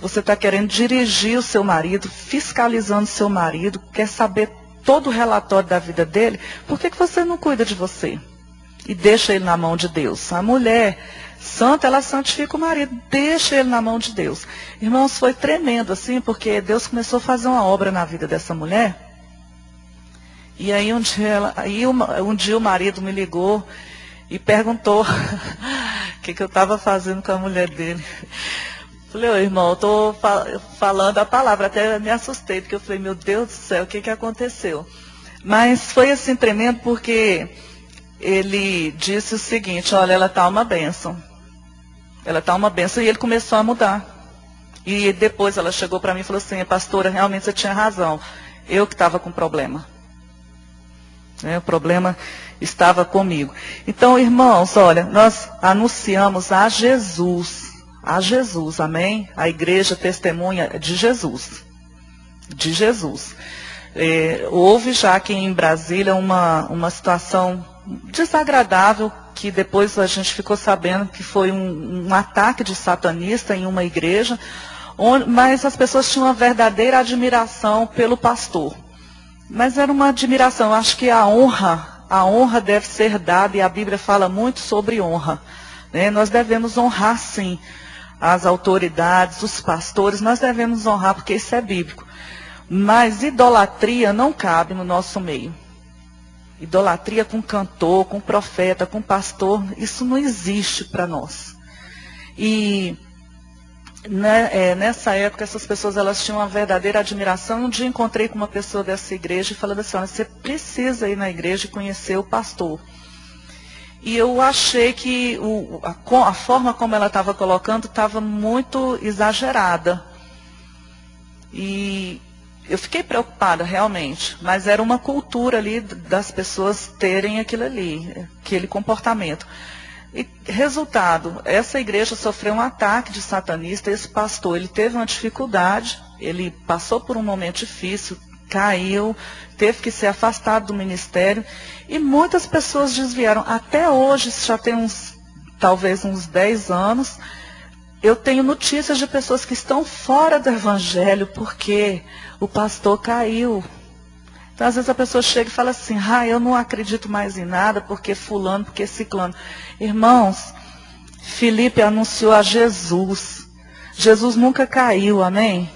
Speaker 1: você está querendo dirigir o seu marido, fiscalizando o seu marido, quer saber todo o relatório da vida dele, por que você não cuida de você? E deixa ele na mão de Deus. A mulher santa, ela santifica o marido, deixa ele na mão de Deus. Irmãos, foi tremendo assim, porque Deus começou a fazer uma obra na vida dessa mulher. E aí um dia o marido me ligou e perguntou o que eu estava fazendo com a mulher dele. Falei, ô irmão, eu estou falando a palavra, até me assustei, porque eu falei, meu Deus do céu, o que aconteceu? Mas foi assim tremendo, porque ele disse o seguinte, olha, ela está uma bênção. Ela está uma bênção, e ele começou a mudar. E depois ela chegou para mim e falou assim, pastora, realmente você tinha razão, eu que estava com problema. O problema estava comigo. Então, irmãos, olha, nós anunciamos a Jesus, amém? A igreja testemunha de Jesus. De Jesus. Houve já aqui em Brasília uma situação desagradável, que depois a gente ficou sabendo que foi um ataque de satanista em uma igreja, mas as pessoas tinham uma verdadeira admiração pelo pastor. Mas era uma admiração, eu acho que a honra deve ser dada, e a Bíblia fala muito sobre honra. Né? Nós devemos honrar sim as autoridades, os pastores, nós devemos honrar porque isso é bíblico. Mas idolatria não cabe no nosso meio. Idolatria com cantor, com profeta, com pastor, isso não existe para nós. E nessa época, essas pessoas elas tinham uma verdadeira admiração. Um dia encontrei com uma pessoa dessa igreja e falando assim, olha, você precisa ir na igreja e conhecer o pastor. E eu achei que a forma como ela estava colocando estava muito exagerada. E eu fiquei preocupada realmente, mas era uma cultura ali das pessoas terem aquilo ali, aquele comportamento. E resultado, essa igreja sofreu um ataque de satanista, esse pastor, ele teve uma dificuldade, ele passou por um momento difícil, caiu, teve que ser afastado do ministério, e muitas pessoas desviaram. Até hoje, já tem talvez uns 10 anos, eu tenho notícias de pessoas que estão fora do evangelho, porque o pastor caiu. Então, às vezes a pessoa chega e fala assim, eu não acredito mais em nada, porque fulano, porque ciclano. Irmãos, Filipe anunciou a Jesus. Jesus nunca caiu, amém?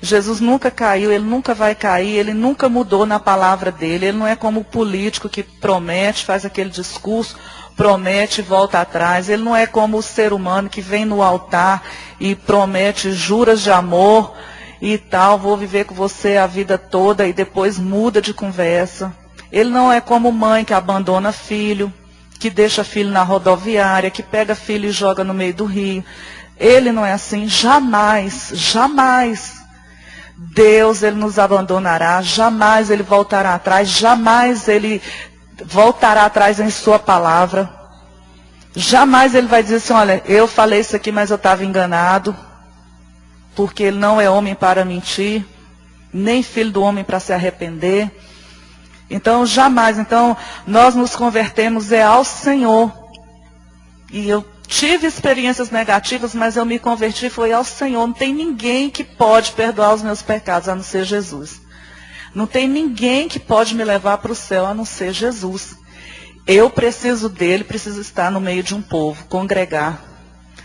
Speaker 1: Jesus nunca caiu, ele nunca vai cair, ele nunca mudou na palavra dele. Ele não é como o político que promete, faz aquele discurso, promete e volta atrás. Ele não é como o ser humano que vem no altar e promete juras de amor e tal, vou viver com você a vida toda, e depois muda de conversa. Ele não é como mãe que abandona filho, que deixa filho na rodoviária, que pega filho e joga no meio do rio. Ele não é assim, jamais, jamais. Deus, ele nos abandonará, jamais ele voltará atrás, jamais ele voltará atrás em sua palavra. Jamais ele vai dizer assim, olha, eu falei isso aqui, mas eu estava enganado. Porque ele não é homem para mentir, nem filho do homem para se arrepender. Então, jamais. Então, nós nos convertemos ao Senhor. E eu tive experiências negativas, mas eu me converti foi ao Senhor. Não tem ninguém que pode perdoar os meus pecados, a não ser Jesus. Não tem ninguém que pode me levar para o céu, a não ser Jesus. Eu preciso dele, preciso estar no meio de um povo, congregar.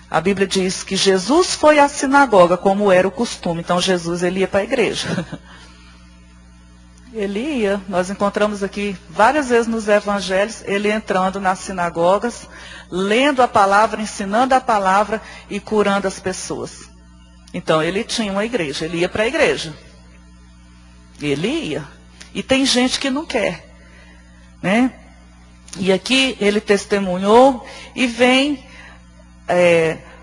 Speaker 1: A Bíblia diz que Jesus foi à sinagoga, como era o costume. Então, Jesus, ele ia para a igreja. Ele ia. Nós encontramos aqui várias vezes nos evangelhos, ele entrando nas sinagogas, lendo a palavra, ensinando a palavra e curando as pessoas. Então, ele tinha uma igreja, ele ia para a igreja. Ele ia. E tem gente que não quer, né? E aqui ele testemunhou e vem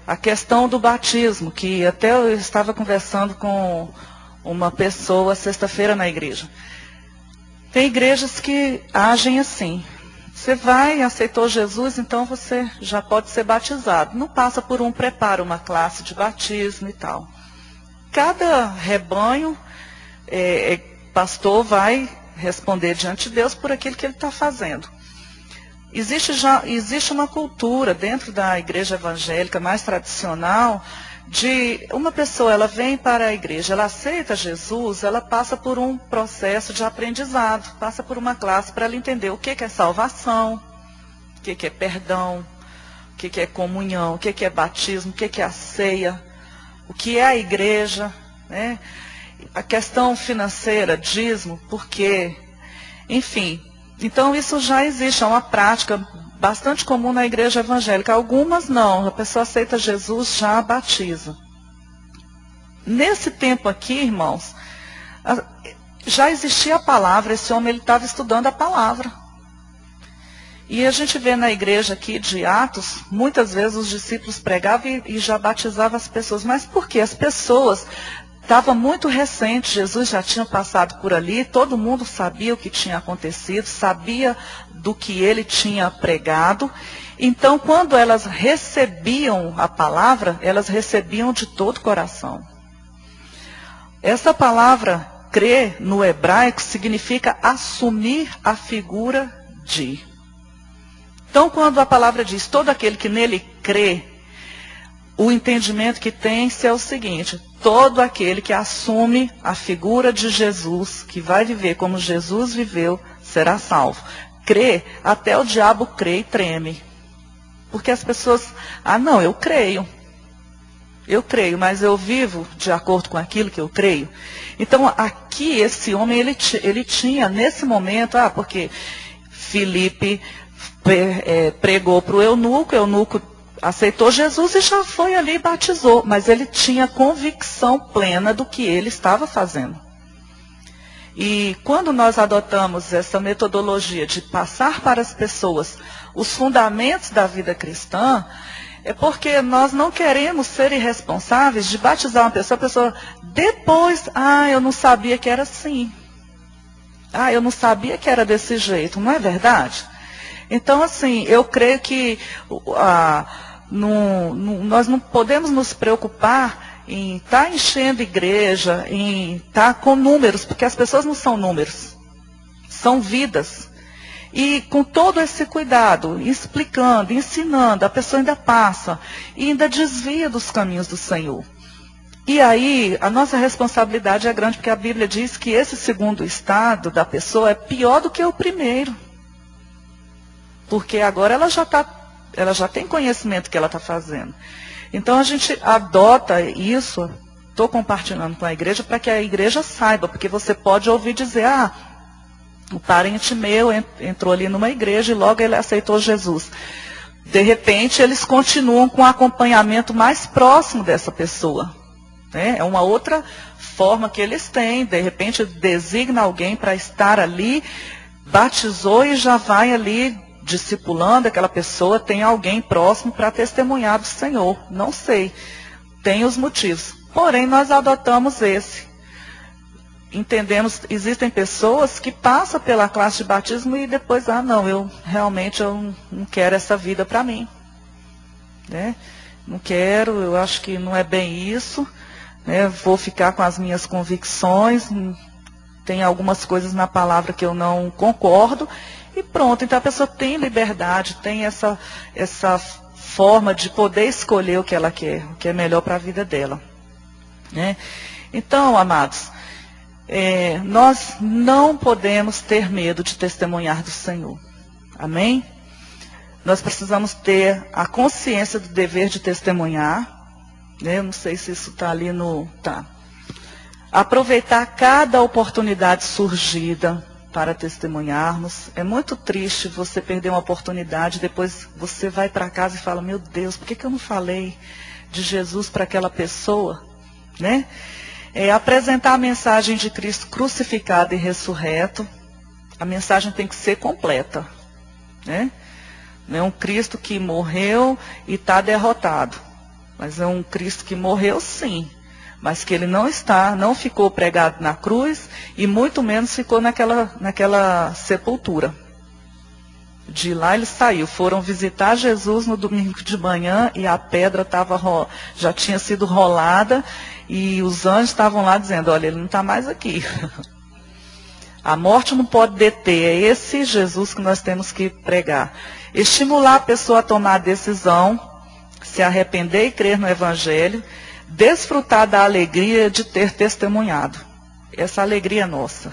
Speaker 1: a questão do batismo, que até eu estava conversando com uma pessoa sexta-feira na igreja. Tem igrejas que agem assim. Você vai, aceitou Jesus, então você já pode ser batizado. Não passa por um preparo, uma classe de batismo e tal. Cada rebanho, pastor vai responder diante de Deus por aquilo que ele está fazendo. Existe uma cultura dentro da igreja evangélica mais tradicional de uma pessoa, ela vem para a igreja, ela aceita Jesus, ela passa por um processo de aprendizado, passa por uma classe para ela entender o que é salvação, o que é perdão, o que é comunhão, o que é batismo, o que é a ceia, o que é a igreja, né? A questão financeira, dízimo, por quê, enfim. Então isso já existe, é uma prática bastante comum na igreja evangélica. Algumas não, a pessoa aceita Jesus, já batiza. Nesse tempo aqui, irmãos, já existia a palavra, esse homem ele estava estudando a palavra. E a gente vê na igreja aqui de Atos, muitas vezes os discípulos pregavam e já batizavam as pessoas. Mas por quê? As pessoas... Estava muito recente, Jesus já tinha passado por ali, todo mundo sabia o que tinha acontecido, sabia do que ele tinha pregado. Então, quando elas recebiam a palavra, elas recebiam de todo o coração. Essa palavra, crer, no hebraico, significa assumir a figura de. Então, quando a palavra diz, todo aquele que nele crê, o entendimento que tem-se é o seguinte: todo aquele que assume a figura de Jesus, que vai viver como Jesus viveu, será salvo. Crê, até o diabo crê e treme. Porque as pessoas, não, eu creio, mas eu vivo de acordo com aquilo que eu creio. Então, aqui, esse homem, ele tinha, nesse momento, porque Filipe pregou para o eunuco aceitou Jesus e já foi ali e batizou, mas ele tinha convicção plena do que ele estava fazendo. E quando nós adotamos essa metodologia de passar para as pessoas os fundamentos da vida cristã, é porque nós não queremos ser irresponsáveis de batizar uma pessoa, a pessoa depois, eu não sabia que era assim. Eu não sabia que era desse jeito, não é verdade? Então, assim, eu creio que nós não podemos nos preocupar em estar enchendo igreja, em estar com números, porque as pessoas não são números, são vidas. E com todo esse cuidado, explicando, ensinando, a pessoa ainda passa e ainda desvia dos caminhos do Senhor. E aí, a nossa responsabilidade é grande, porque a Bíblia diz que esse segundo estado da pessoa é pior do que o primeiro. Porque agora ela já tem conhecimento que ela está fazendo. Então a gente adota isso, estou compartilhando com a igreja, para que a igreja saiba, porque você pode ouvir dizer, o parente meu entrou ali numa igreja e logo ele aceitou Jesus. De repente eles continuam com o acompanhamento mais próximo dessa pessoa. Né? É uma outra forma que eles têm, de repente designa alguém para estar ali, batizou e já vai ali discipulando aquela pessoa, tem alguém próximo para testemunhar do Senhor. Não sei, tem os motivos. Porém, nós adotamos esse. Entendemos, existem pessoas que passam pela classe de batismo e depois, eu não quero essa vida para mim. Né? Não quero, eu acho que não é bem isso. Né? Vou ficar com as minhas convicções. tem algumas coisas na palavra que eu não concordo, e pronto. Então a pessoa tem liberdade, tem essa forma de poder escolher o que ela quer, o que é melhor para a vida dela, né? Então, amados, nós não podemos ter medo de testemunhar do Senhor. Amém? Nós precisamos ter a consciência do dever de testemunhar, né? Eu não sei se isso está ali no... Tá. Aproveitar cada oportunidade surgida para testemunharmos. É muito triste você perder uma oportunidade, depois você vai para casa e fala, meu Deus, por que eu não falei de Jesus para aquela pessoa? Né? Apresentar a mensagem de Cristo crucificado e ressurreto. A mensagem tem que ser completa, né? Não é um Cristo que morreu e está derrotado, mas é um Cristo que morreu sim, mas que ele não ficou pregado na cruz e muito menos ficou naquela sepultura. De lá ele saiu, foram visitar Jesus no domingo de manhã e a pedra já tinha sido rolada e os anjos estavam lá dizendo, olha, ele não está mais aqui. A morte não pode deter, é esse Jesus que nós temos que pregar. Estimular a pessoa a tomar a decisão, se arrepender e crer no Evangelho, desfrutar da alegria de ter testemunhado. Essa alegria é nossa.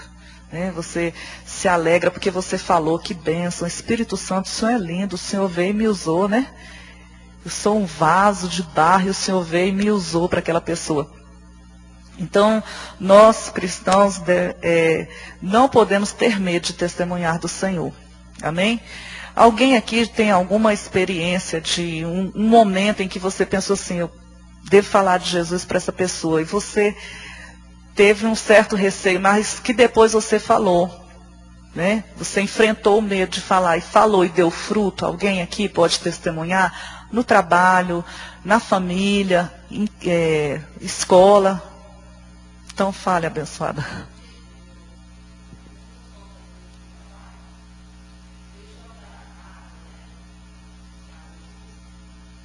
Speaker 1: Né? Você se alegra porque você falou, que bênção, Espírito Santo, o Senhor é lindo, o Senhor veio e me usou, né? Eu sou um vaso de barro e o Senhor veio e me usou para aquela pessoa. Então, nós cristãos não podemos ter medo de testemunhar do Senhor. Amém? Alguém aqui tem alguma experiência de um momento em que você pensou assim, eu devo falar de Jesus para essa pessoa, e você teve um certo receio, mas que depois você falou, né? Você enfrentou o medo de falar e falou e deu fruto. Alguém aqui pode testemunhar? No trabalho, na família, escola. Então fale, abençoada.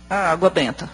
Speaker 1: A água benta.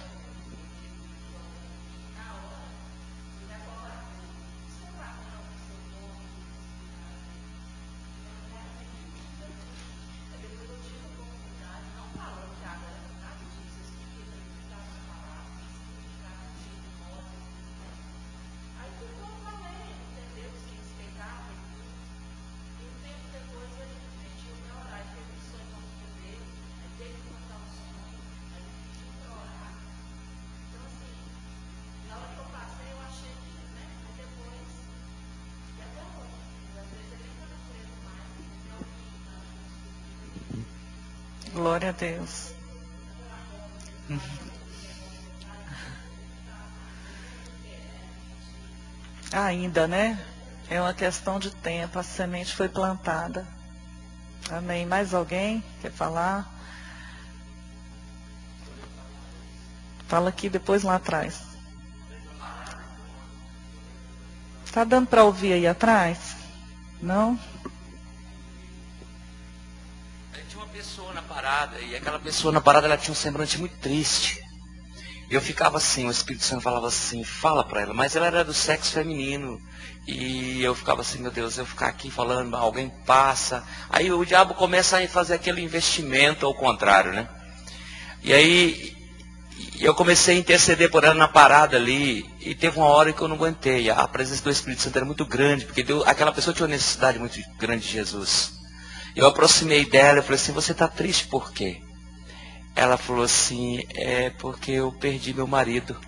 Speaker 1: Glória a Deus. Ainda, né? É uma questão de tempo. A semente foi plantada. Amém. Mais alguém quer falar? Fala aqui, depois lá atrás. Tá dando para ouvir aí atrás? Não?
Speaker 3: Pessoa na parada, e aquela pessoa na parada, ela tinha um semblante muito triste. Eu ficava assim, o Espírito Santo falava assim, fala pra ela, mas ela era do sexo feminino, e eu ficava assim, meu Deus, eu ficar aqui falando, alguém passa, aí o diabo começa a fazer aquele investimento ao contrário, né? E aí eu comecei a interceder por ela na parada ali, e teve uma hora que eu não aguentei, a presença do Espírito Santo era muito grande, porque aquela pessoa tinha uma necessidade muito grande de Jesus. Eu aproximei dela e falei assim, você está triste por quê? Ela falou assim, porque eu perdi meu marido.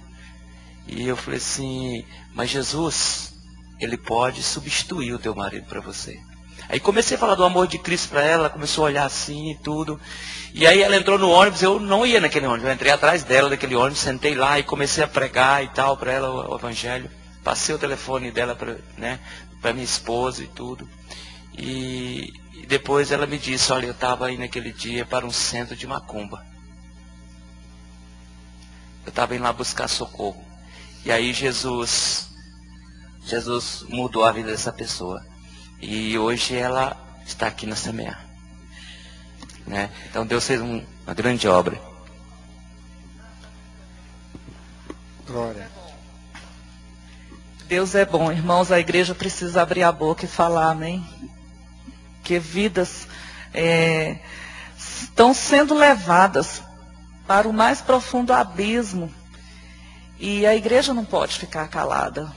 Speaker 3: E eu falei assim, mas Jesus, Ele pode substituir o teu marido para você. Aí comecei a falar do amor de Cristo para ela, começou a olhar assim e tudo. E aí ela entrou no ônibus, eu não ia naquele ônibus, eu entrei atrás dela daquele ônibus, sentei lá e comecei a pregar e tal para ela o Evangelho. Passei o telefone dela para minha esposa e tudo. E depois ela me disse, olha, eu estava aí naquele dia para um centro de macumba. Eu estava indo lá buscar socorro. E aí Jesus mudou a vida dessa pessoa. E hoje ela está aqui na Semear. Né? Então Deus fez uma grande obra.
Speaker 4: Glória.
Speaker 1: Deus é bom, irmãos, a igreja precisa abrir a boca e falar, amém? Que vidas estão sendo levadas para o mais profundo abismo. E a igreja não pode ficar calada,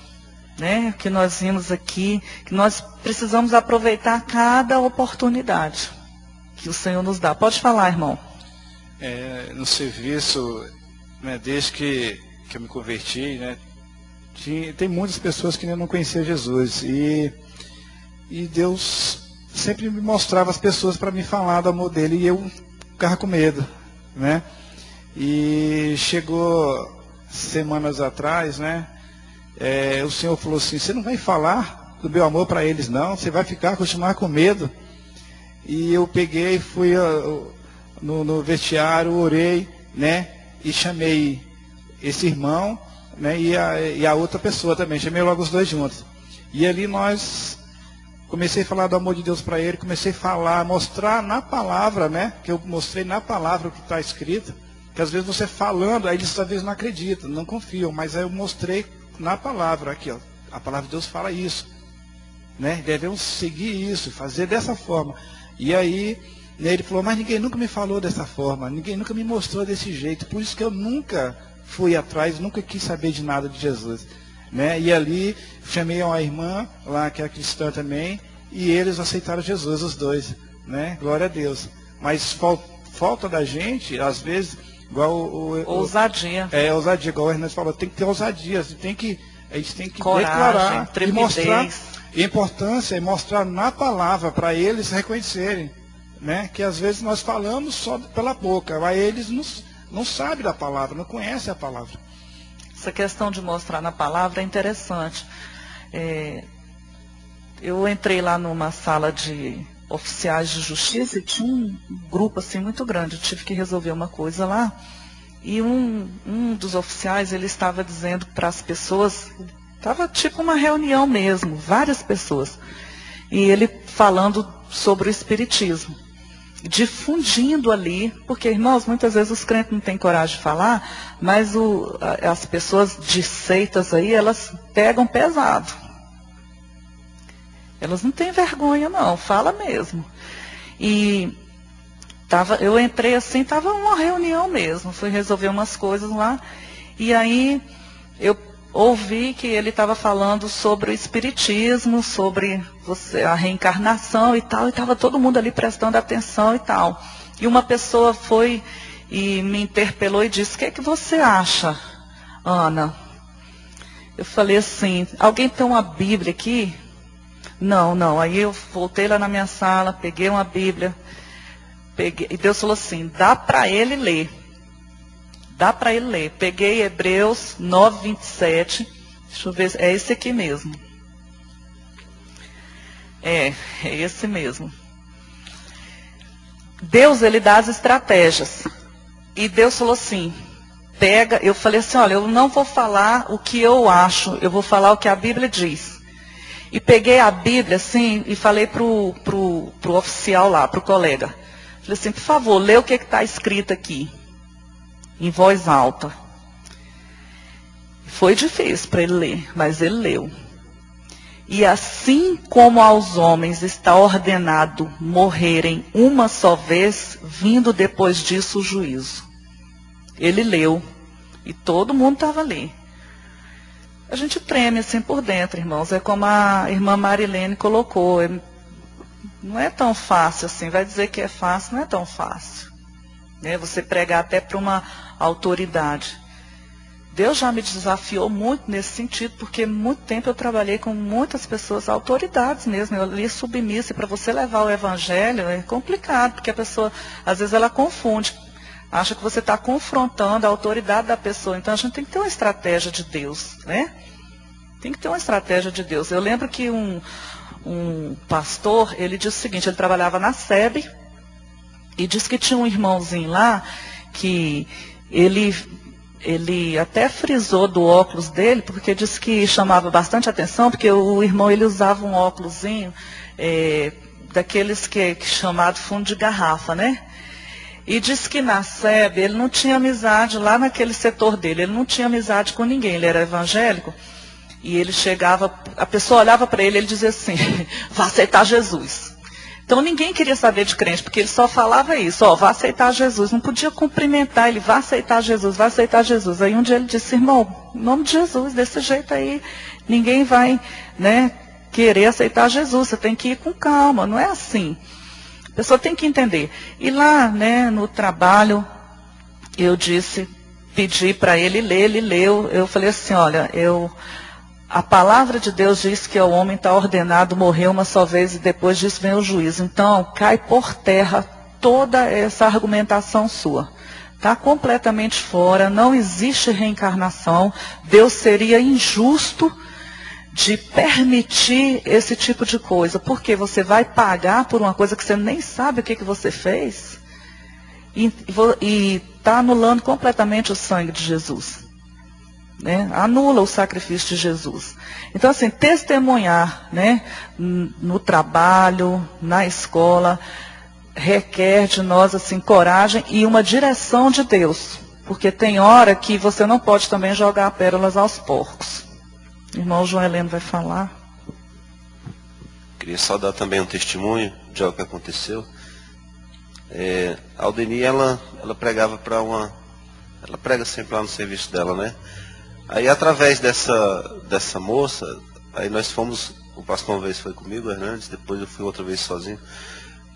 Speaker 1: né? Que nós vimos aqui, que nós precisamos aproveitar cada oportunidade que o Senhor nos dá. Pode falar, irmão.
Speaker 4: No serviço, né, desde que eu me converti, né, tem muitas pessoas que ainda não conheciam Jesus. E Deus sempre me mostrava as pessoas para me falar do amor dele, e eu ficava com medo, né? E chegou semanas atrás, né? O Senhor falou assim: você não vai falar do meu amor para eles, não. Você vai continuar com medo. E eu peguei, fui no vestiário, orei, né? E chamei esse irmão, né? E a outra pessoa também. Chamei logo os dois juntos. E ali comecei a falar do amor de Deus para ele. Comecei a falar, mostrar na palavra, né? Que eu mostrei na palavra o que está escrito. Que às vezes você falando, aí eles às vezes não acreditam, não confiam. Mas aí eu mostrei na palavra, aqui ó. A palavra de Deus fala isso, né? Devemos seguir isso, fazer dessa forma. E aí, né, ele falou: mas ninguém nunca me falou dessa forma, ninguém nunca me mostrou desse jeito. Por isso que eu nunca fui atrás, nunca quis saber de nada de Jesus, né? E ali chamei uma irmã lá que é cristã também, e eles aceitaram Jesus, os dois, né? Glória a Deus. Mas falta da gente, às vezes, igual
Speaker 1: ousadia.
Speaker 4: Ousadia, igual o Hernandes falou, tem que ter ousadia, a gente tem que
Speaker 1: coragem,
Speaker 4: declarar
Speaker 1: trepidez.
Speaker 4: E mostrar. E a importância é mostrar na palavra para eles reconhecerem, né? Que às vezes nós falamos só pela boca, mas eles não sabem da palavra, não conhecem a palavra.
Speaker 1: Essa questão de mostrar na palavra é interessante. Eu entrei lá numa sala de oficiais de justiça e tinha um grupo assim muito grande. Eu tive que resolver uma coisa lá. E um dos oficiais, ele estava dizendo para as pessoas, estava tipo uma reunião mesmo, várias pessoas. E ele falando sobre o espiritismo, difundindo ali, porque, irmãos, muitas vezes os crentes não têm coragem de falar, mas as pessoas de seitas aí, elas pegam pesado. Elas não têm vergonha não, fala mesmo. E eu entrei assim, estava uma reunião mesmo, fui resolver umas coisas lá, e aí eu ouvi que ele estava falando sobre o espiritismo, sobre a reencarnação e tal, e estava todo mundo ali prestando atenção e tal. E uma pessoa foi e me interpelou e disse: o que é que você acha, Ana? Eu falei assim: alguém tem uma Bíblia aqui? Não. Aí eu voltei lá na minha sala, peguei uma Bíblia, e Deus falou assim: dá para ele ler. Dá para ele ler. Peguei Hebreus 9:27. Deixa eu ver, é esse aqui mesmo. É esse mesmo. Deus, ele dá as estratégias. E Deus falou assim: pega, eu falei assim: olha, eu não vou falar o que eu acho, eu vou falar o que a Bíblia diz. E peguei a Bíblia assim e falei pro oficial lá, pro colega. Falei assim: por favor, lê o que está escrito aqui, em voz alta. Foi difícil para ele ler, mas ele leu. E assim como aos homens está ordenado morrerem uma só vez, vindo depois disso o juízo. Ele leu, e todo mundo estava ali. A gente treme assim por dentro, irmãos. É como a irmã Marilene colocou. Não é tão fácil assim. Vai dizer que é fácil, não é tão fácil. Né? Você pregar até para uma autoridade. Deus já me desafiou muito nesse sentido, porque muito tempo eu trabalhei com muitas pessoas, autoridades mesmo. Eu li submissa, e para você levar o evangelho é complicado, porque a pessoa, às vezes, ela confunde. Acha que você está confrontando a autoridade da pessoa. Então a gente tem que ter uma estratégia de Deus, né? Tem que ter uma estratégia de Deus. Eu lembro que um pastor, ele disse o seguinte: ele trabalhava na SEB e disse que tinha um irmãozinho lá que ele até frisou do óculos dele, porque disse que chamava bastante atenção, porque o irmão ele usava um óculosinho daqueles que chamado fundo de garrafa, né? E disse que na SEB ele não tinha amizade lá naquele setor dele, ele não tinha amizade com ninguém, ele era evangélico. E ele chegava, a pessoa olhava para ele e ele dizia assim, vá aceitar Jesus. Então ninguém queria saber de crente, porque ele só falava isso, ó, vá aceitar Jesus. Não podia cumprimentar ele, vá aceitar Jesus, vá aceitar Jesus. Aí um dia ele disse, irmão, em nome de Jesus, desse jeito aí, ninguém vai, né, querer aceitar Jesus. Você tem que ir com calma, não é assim. A pessoa tem que entender. E lá, né, no trabalho, eu pedi para ele ler, ele leu. Eu falei assim, olha, a palavra de Deus diz que o homem está ordenado morrer uma só vez e depois disso vem o juízo. Então, cai por terra toda essa argumentação sua. Está completamente fora, não existe reencarnação. Deus seria injusto de permitir esse tipo de coisa. Porque você vai pagar por uma coisa que você nem sabe o que você fez. E está anulando completamente o sangue de Jesus. Né? Anula o sacrifício de Jesus. Então, assim, testemunhar, né, no trabalho, na escola, requer de nós, assim, coragem e uma direção de Deus. Porque tem hora que você não pode também jogar pérolas aos porcos. O irmão João Heleno vai falar.
Speaker 2: Queria só dar também um testemunho de algo que aconteceu. A Aldeni, ela pregava para ela prega sempre lá no serviço dela, né? Aí através dessa moça, aí nós fomos, o pastor uma vez foi comigo, Hernandes, depois eu fui outra vez sozinho,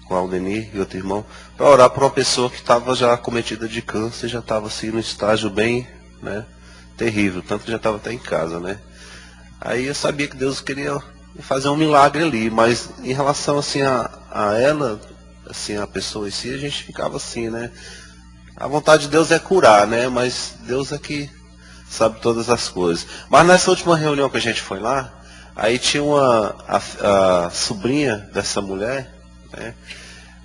Speaker 2: com a Aldeni e outro irmão, para orar por uma pessoa que estava já acometida de câncer, já estava assim no estágio bem, né, terrível, tanto que já estava até em casa, né? Aí eu sabia que Deus queria fazer um milagre ali, mas em relação assim a ela, assim, a pessoa em si, a gente ficava assim, né? A vontade de Deus é curar, né? Mas Deus é que sabe todas as coisas. Mas nessa última reunião que a gente foi lá, aí tinha a sobrinha dessa mulher, né?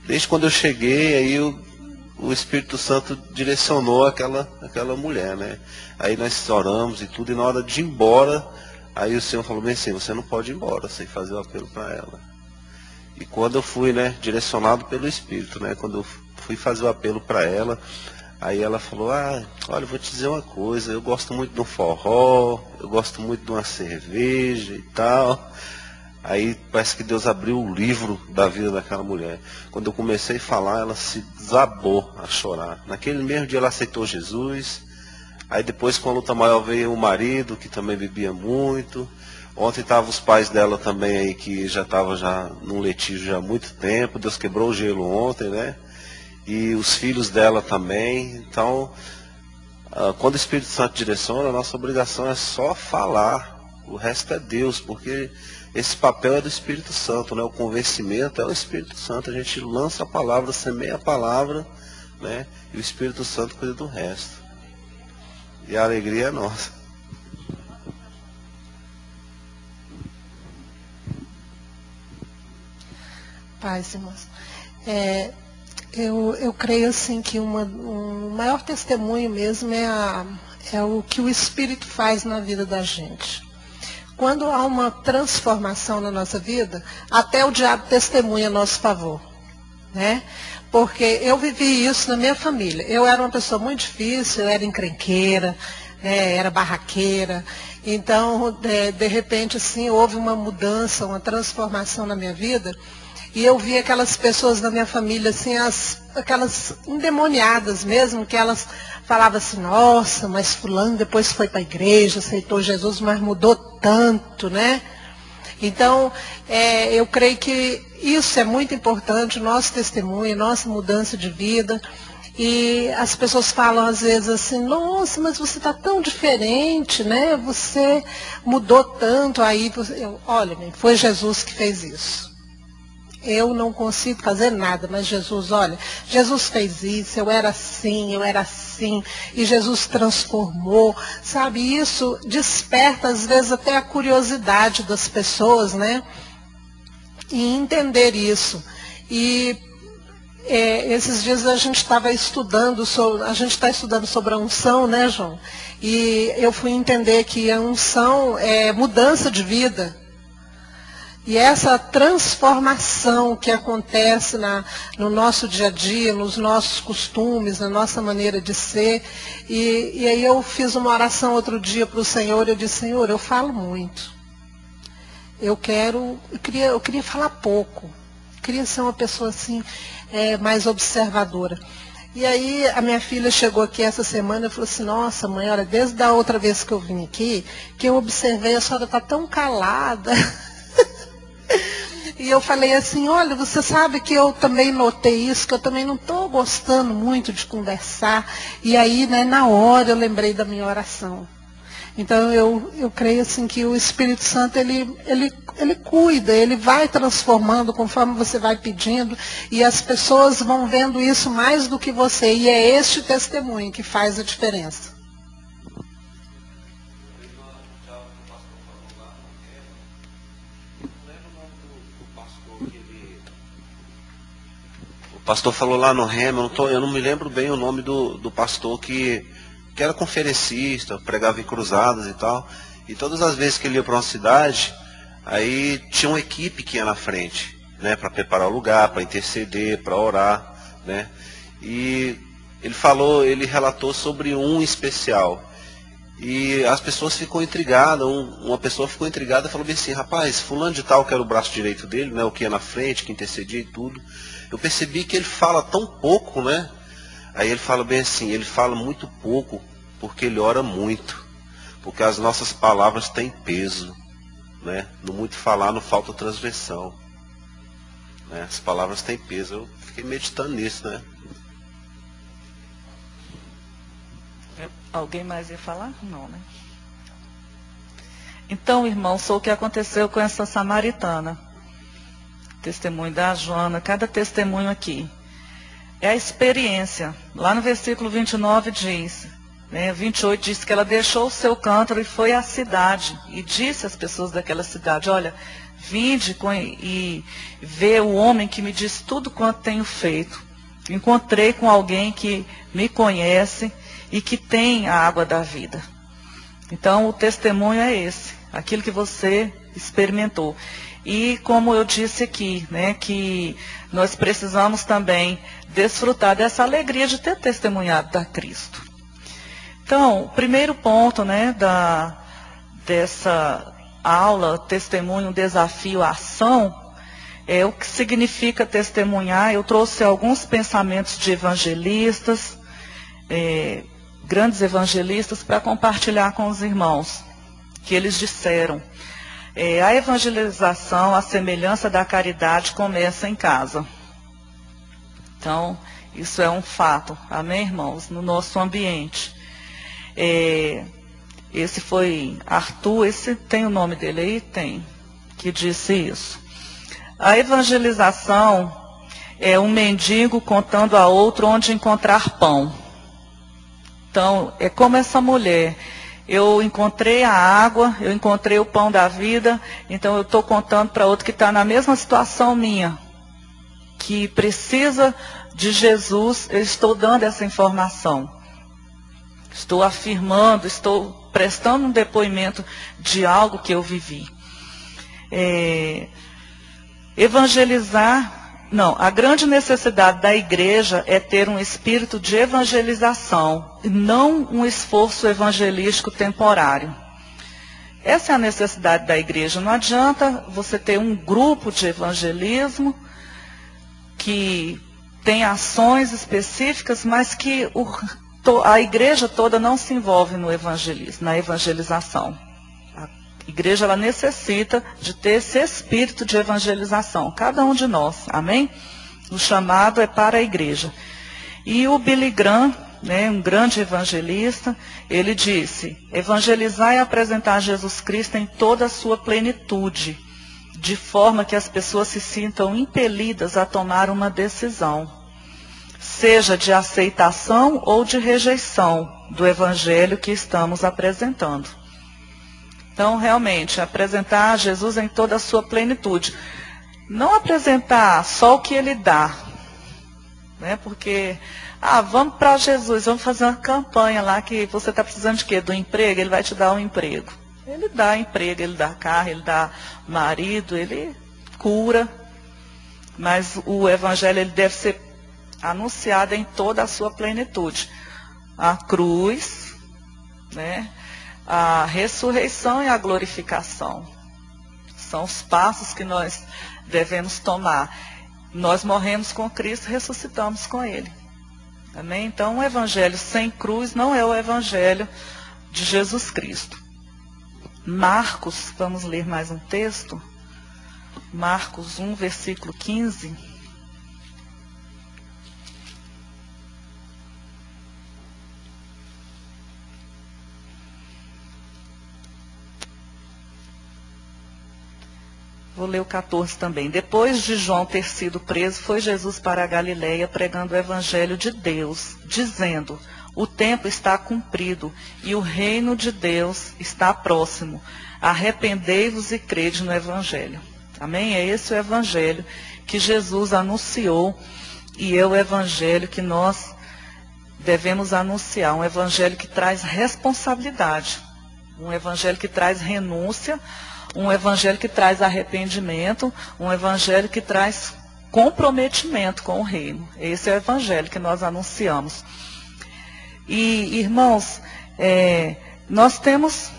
Speaker 2: Desde quando eu cheguei, aí o Espírito Santo direcionou aquela mulher, né? Aí nós oramos e tudo, e na hora de ir embora, aí o Senhor falou bem assim, você não pode ir embora, sem fazer o apelo para ela. E quando eu fui, né, direcionado pelo Espírito, né, quando eu fui fazer o apelo para ela, aí ela falou, olha, vou te dizer uma coisa, eu gosto muito do forró, eu gosto muito de uma cerveja e tal. Aí parece que Deus abriu o livro da vida daquela mulher. Quando eu comecei a falar, ela se desabou a chorar. Naquele mesmo dia ela aceitou Jesus. Aí depois, com a luta maior, veio o marido, que também bebia muito. Ontem estavam os pais dela também aí, que já estavam num litígio já há muito tempo. Deus quebrou o gelo ontem, né? E os filhos dela também. Então, quando o Espírito Santo direciona, a nossa obrigação é só falar. O resto é Deus, porque esse papel é do Espírito Santo, né? O convencimento é o Espírito Santo. A gente lança a palavra, semeia a palavra, né? E o Espírito Santo cuida do resto. E a alegria é nossa.
Speaker 5: Paz, irmãos. Eu creio assim que um maior testemunho mesmo é o que o Espírito faz na vida da gente. Quando há uma transformação na nossa vida, até o diabo testemunha a nosso favor, né? Porque eu vivi isso na minha família. Eu era uma pessoa muito difícil, eu era encrenqueira, né? Era barraqueira. Então, de repente, assim, houve uma mudança, uma transformação na minha vida. E eu vi aquelas pessoas da minha família, assim, aquelas endemoniadas mesmo, que elas falavam assim, nossa, mas fulano depois foi para a igreja, aceitou Jesus, mas mudou tanto, né? Então, eu creio que isso é muito importante, o nosso testemunho, nossa mudança de vida. E as pessoas falam às vezes assim, nossa, mas você está tão diferente, né? Você mudou tanto aí. Olha, foi Jesus que fez isso. Eu não consigo fazer nada, mas Jesus, olha, Jesus fez isso, eu era assim, e Jesus transformou, sabe? Isso desperta às vezes até a curiosidade das pessoas, né? E entender isso. E esses dias a gente estava estudando, está estudando sobre a unção, né, João? E eu fui entender que a unção é mudança de vida. E essa transformação que acontece no nosso dia a dia, nos nossos costumes, na nossa maneira de ser. E aí eu fiz uma oração outro dia para o Senhor, eu disse, Senhor, eu falo muito. Eu queria falar pouco. Queria ser uma pessoa assim, mais observadora. E aí a minha filha chegou aqui essa semana e falou assim, nossa mãe, olha, desde a outra vez que eu vim aqui, que eu observei, a senhora está tão calada. E eu falei assim, olha, você sabe que eu também notei isso, que eu também não estou gostando muito de conversar. E aí, né, na hora eu lembrei da minha oração. Então eu creio assim que o Espírito Santo, ele cuida, ele vai transformando conforme você vai pedindo. E as pessoas vão vendo isso mais do que você. E é este testemunho que faz a diferença.
Speaker 2: O pastor falou lá no Rema, eu não me lembro bem o nome do pastor que era conferencista, pregava em cruzadas e tal. E todas as vezes que ele ia para uma cidade, aí tinha uma equipe que ia na frente, né, para preparar o lugar, para interceder, para orar, né. E ele relatou sobre um especial. E as pessoas ficam intrigadas, uma pessoa ficou intrigada e falou bem assim, rapaz, fulano de tal, que era o braço direito dele, né, o que ia na frente, que intercedia e tudo. Eu percebi que ele fala tão pouco, né? Aí ele fala bem assim, ele fala muito pouco porque ele ora muito. Porque as nossas palavras têm peso, né? No muito falar não falta transgressão, né? As palavras têm peso. Eu fiquei meditando nisso, né?
Speaker 1: Alguém mais ia falar? Não, né? Então, irmãos, foi o que aconteceu com essa samaritana. Testemunho da Joana, cada testemunho aqui. É a experiência. Lá no versículo 29 diz, 28 diz que ela deixou o seu cântaro e foi à cidade. E disse às pessoas daquela cidade, olha, vinde e vê o homem que me diz tudo quanto tenho feito. Encontrei com alguém que me conhece e que tem a água da vida. Então o testemunho é esse, aquilo que você experimentou. E como eu disse aqui, né, que nós precisamos também desfrutar dessa alegria de ter testemunhado da Cristo. Então, o primeiro ponto, né, dessa aula, testemunho, desafio, ação, é o que significa testemunhar. Eu trouxe alguns pensamentos de evangelistas, grandes evangelistas, para compartilhar com os irmãos, que eles disseram. A evangelização, a semelhança da caridade, começa em casa. Então, isso é um fato, amém, irmãos? No nosso ambiente. Esse foi Arthur, esse tem o nome dele aí? Tem, que disse isso. A evangelização é um mendigo contando a outro onde encontrar pão. Então, é como essa mulher. Eu encontrei a água, eu encontrei o pão da vida, então eu estou contando para outro que está na mesma situação minha, que precisa de Jesus, eu estou dando essa informação. Estou afirmando, estou prestando um depoimento de algo que eu vivi. A grande necessidade da igreja é ter um espírito de evangelização, e não um esforço evangelístico temporário. Essa é a necessidade da igreja. Não adianta você ter um grupo de evangelismo que tem ações específicas, mas que a igreja toda não se envolve no evangelismo, na evangelização. A igreja, ela necessita de ter esse espírito de evangelização, cada um de nós, amém? O chamado é para a igreja. E o Billy Graham, um grande evangelista, ele disse, evangelizar é apresentar Jesus Cristo em toda a sua plenitude, de forma que as pessoas se sintam impelidas a tomar uma decisão, seja de aceitação ou de rejeição do evangelho que estamos apresentando. Então, realmente, apresentar Jesus em toda a sua plenitude. Não apresentar só o que ele dá, porque, vamos para Jesus, vamos fazer uma campanha lá que você está precisando de quê? Do emprego, ele vai te dar um emprego. Ele dá emprego, ele dá carro, ele dá marido, ele cura. Mas o evangelho ele deve ser anunciado em toda a sua plenitude. A cruz, né? A ressurreição e a glorificação. São os passos que nós devemos tomar. Nós morremos com Cristo, ressuscitamos com Ele. Amém? Então, o evangelho sem cruz não é o evangelho de Jesus Cristo. Marcos, vamos ler mais um texto. Marcos 1, versículo 15. Vou ler o 14 também. Depois de João ter sido preso, foi Jesus para a Galileia pregando o evangelho de Deus, dizendo: o tempo está cumprido e o reino de Deus está próximo. Arrependei-vos e crede no evangelho. Amém? É esse o evangelho que Jesus anunciou e é o evangelho que nós devemos anunciar. Um evangelho que traz responsabilidade, um evangelho que traz renúncia, um evangelho que traz arrependimento, um evangelho que traz comprometimento com o reino. Esse é o evangelho que nós anunciamos. E, irmãos, nós temos,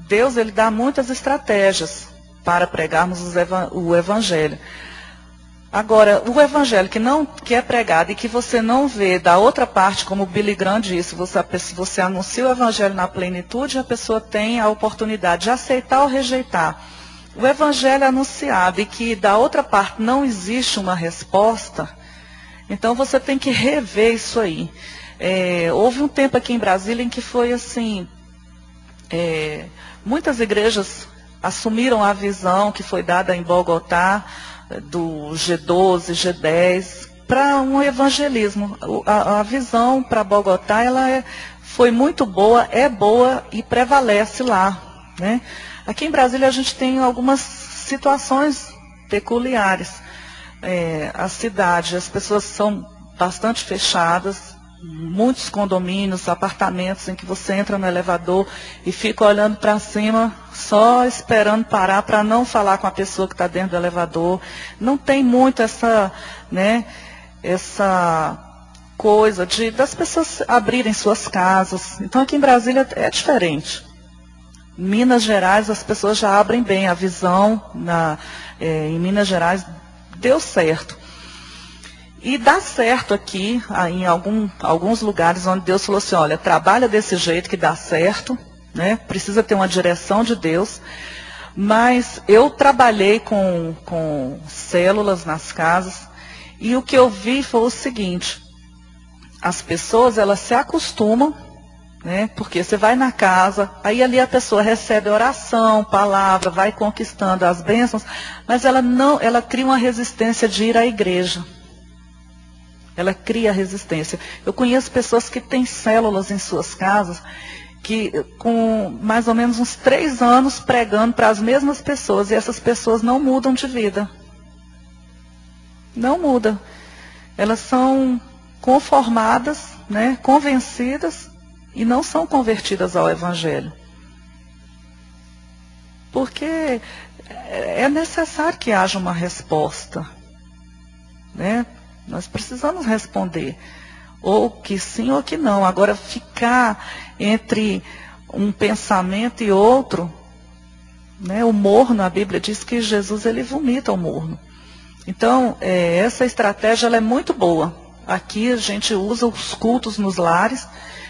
Speaker 1: Deus ele dá muitas estratégias para pregarmos o evangelho. Agora, o evangelho que é pregado e que você não vê da outra parte, como o Billy Graham disse, você anuncia o evangelho na plenitude, a pessoa tem a oportunidade de aceitar ou rejeitar. O evangelho anunciado e que da outra parte não existe uma resposta, então você tem que rever isso aí. Houve um tempo aqui em Brasília em que foi assim, muitas igrejas assumiram a visão que foi dada em Bogotá, do G12, G10, para um evangelismo. A visão para Bogotá foi muito boa, é boa e prevalece lá, né? Aqui em Brasília a gente tem algumas situações peculiares. A cidade, as pessoas são bastante fechadas, muitos condomínios, apartamentos em que você entra no elevador e fica olhando para cima, só esperando parar para não falar com a pessoa que está dentro do elevador. Não tem muito essa coisa das pessoas abrirem suas casas. Então aqui em Brasília é diferente. Em Minas Gerais as pessoas já abrem bem, a visão em Minas Gerais deu certo. E dá certo aqui, em alguns lugares onde Deus falou assim, olha, trabalha desse jeito que dá certo, né? Precisa ter uma direção de Deus. Mas eu trabalhei com células nas casas e o que eu vi foi o seguinte, as pessoas elas se acostumam, né? Porque você vai na casa, aí ali a pessoa recebe oração, palavra, vai conquistando as bênçãos, mas ela cria uma resistência de ir à igreja. Ela cria resistência. Eu conheço pessoas que têm células em suas casas, que com mais ou menos uns 3 anos pregando para as mesmas pessoas, e essas pessoas não mudam de vida. Não mudam. Elas são conformadas, né, convencidas, e não são convertidas ao evangelho. Porque é necessário que haja uma resposta, né? Nós precisamos responder, ou que sim ou que não. Agora, ficar entre um pensamento e outro, né, o morno, a Bíblia diz que Jesus ele vomita o morno. Então, essa estratégia ela é muito boa. Aqui a gente usa os cultos nos lares.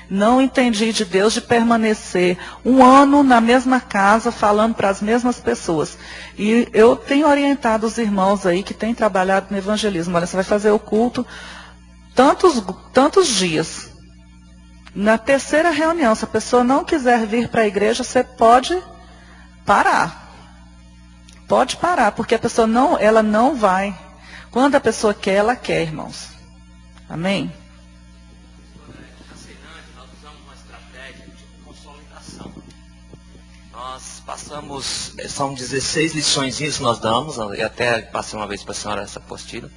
Speaker 1: Não entendi de Deus de permanecer 1 ano na mesma casa, falando para as mesmas pessoas. E eu tenho orientado os irmãos aí que têm trabalhado no evangelismo. Olha, você vai fazer o culto tantos dias. Na 3ª reunião, se a pessoa não quiser vir para a igreja, você pode parar. Pode parar, porque a pessoa ela não vai. Quando a pessoa quer, ela quer, irmãos. Amém?
Speaker 3: Nós passamos, são 16 lições que nós damos, eu até passei uma vez para a senhora essa apostila,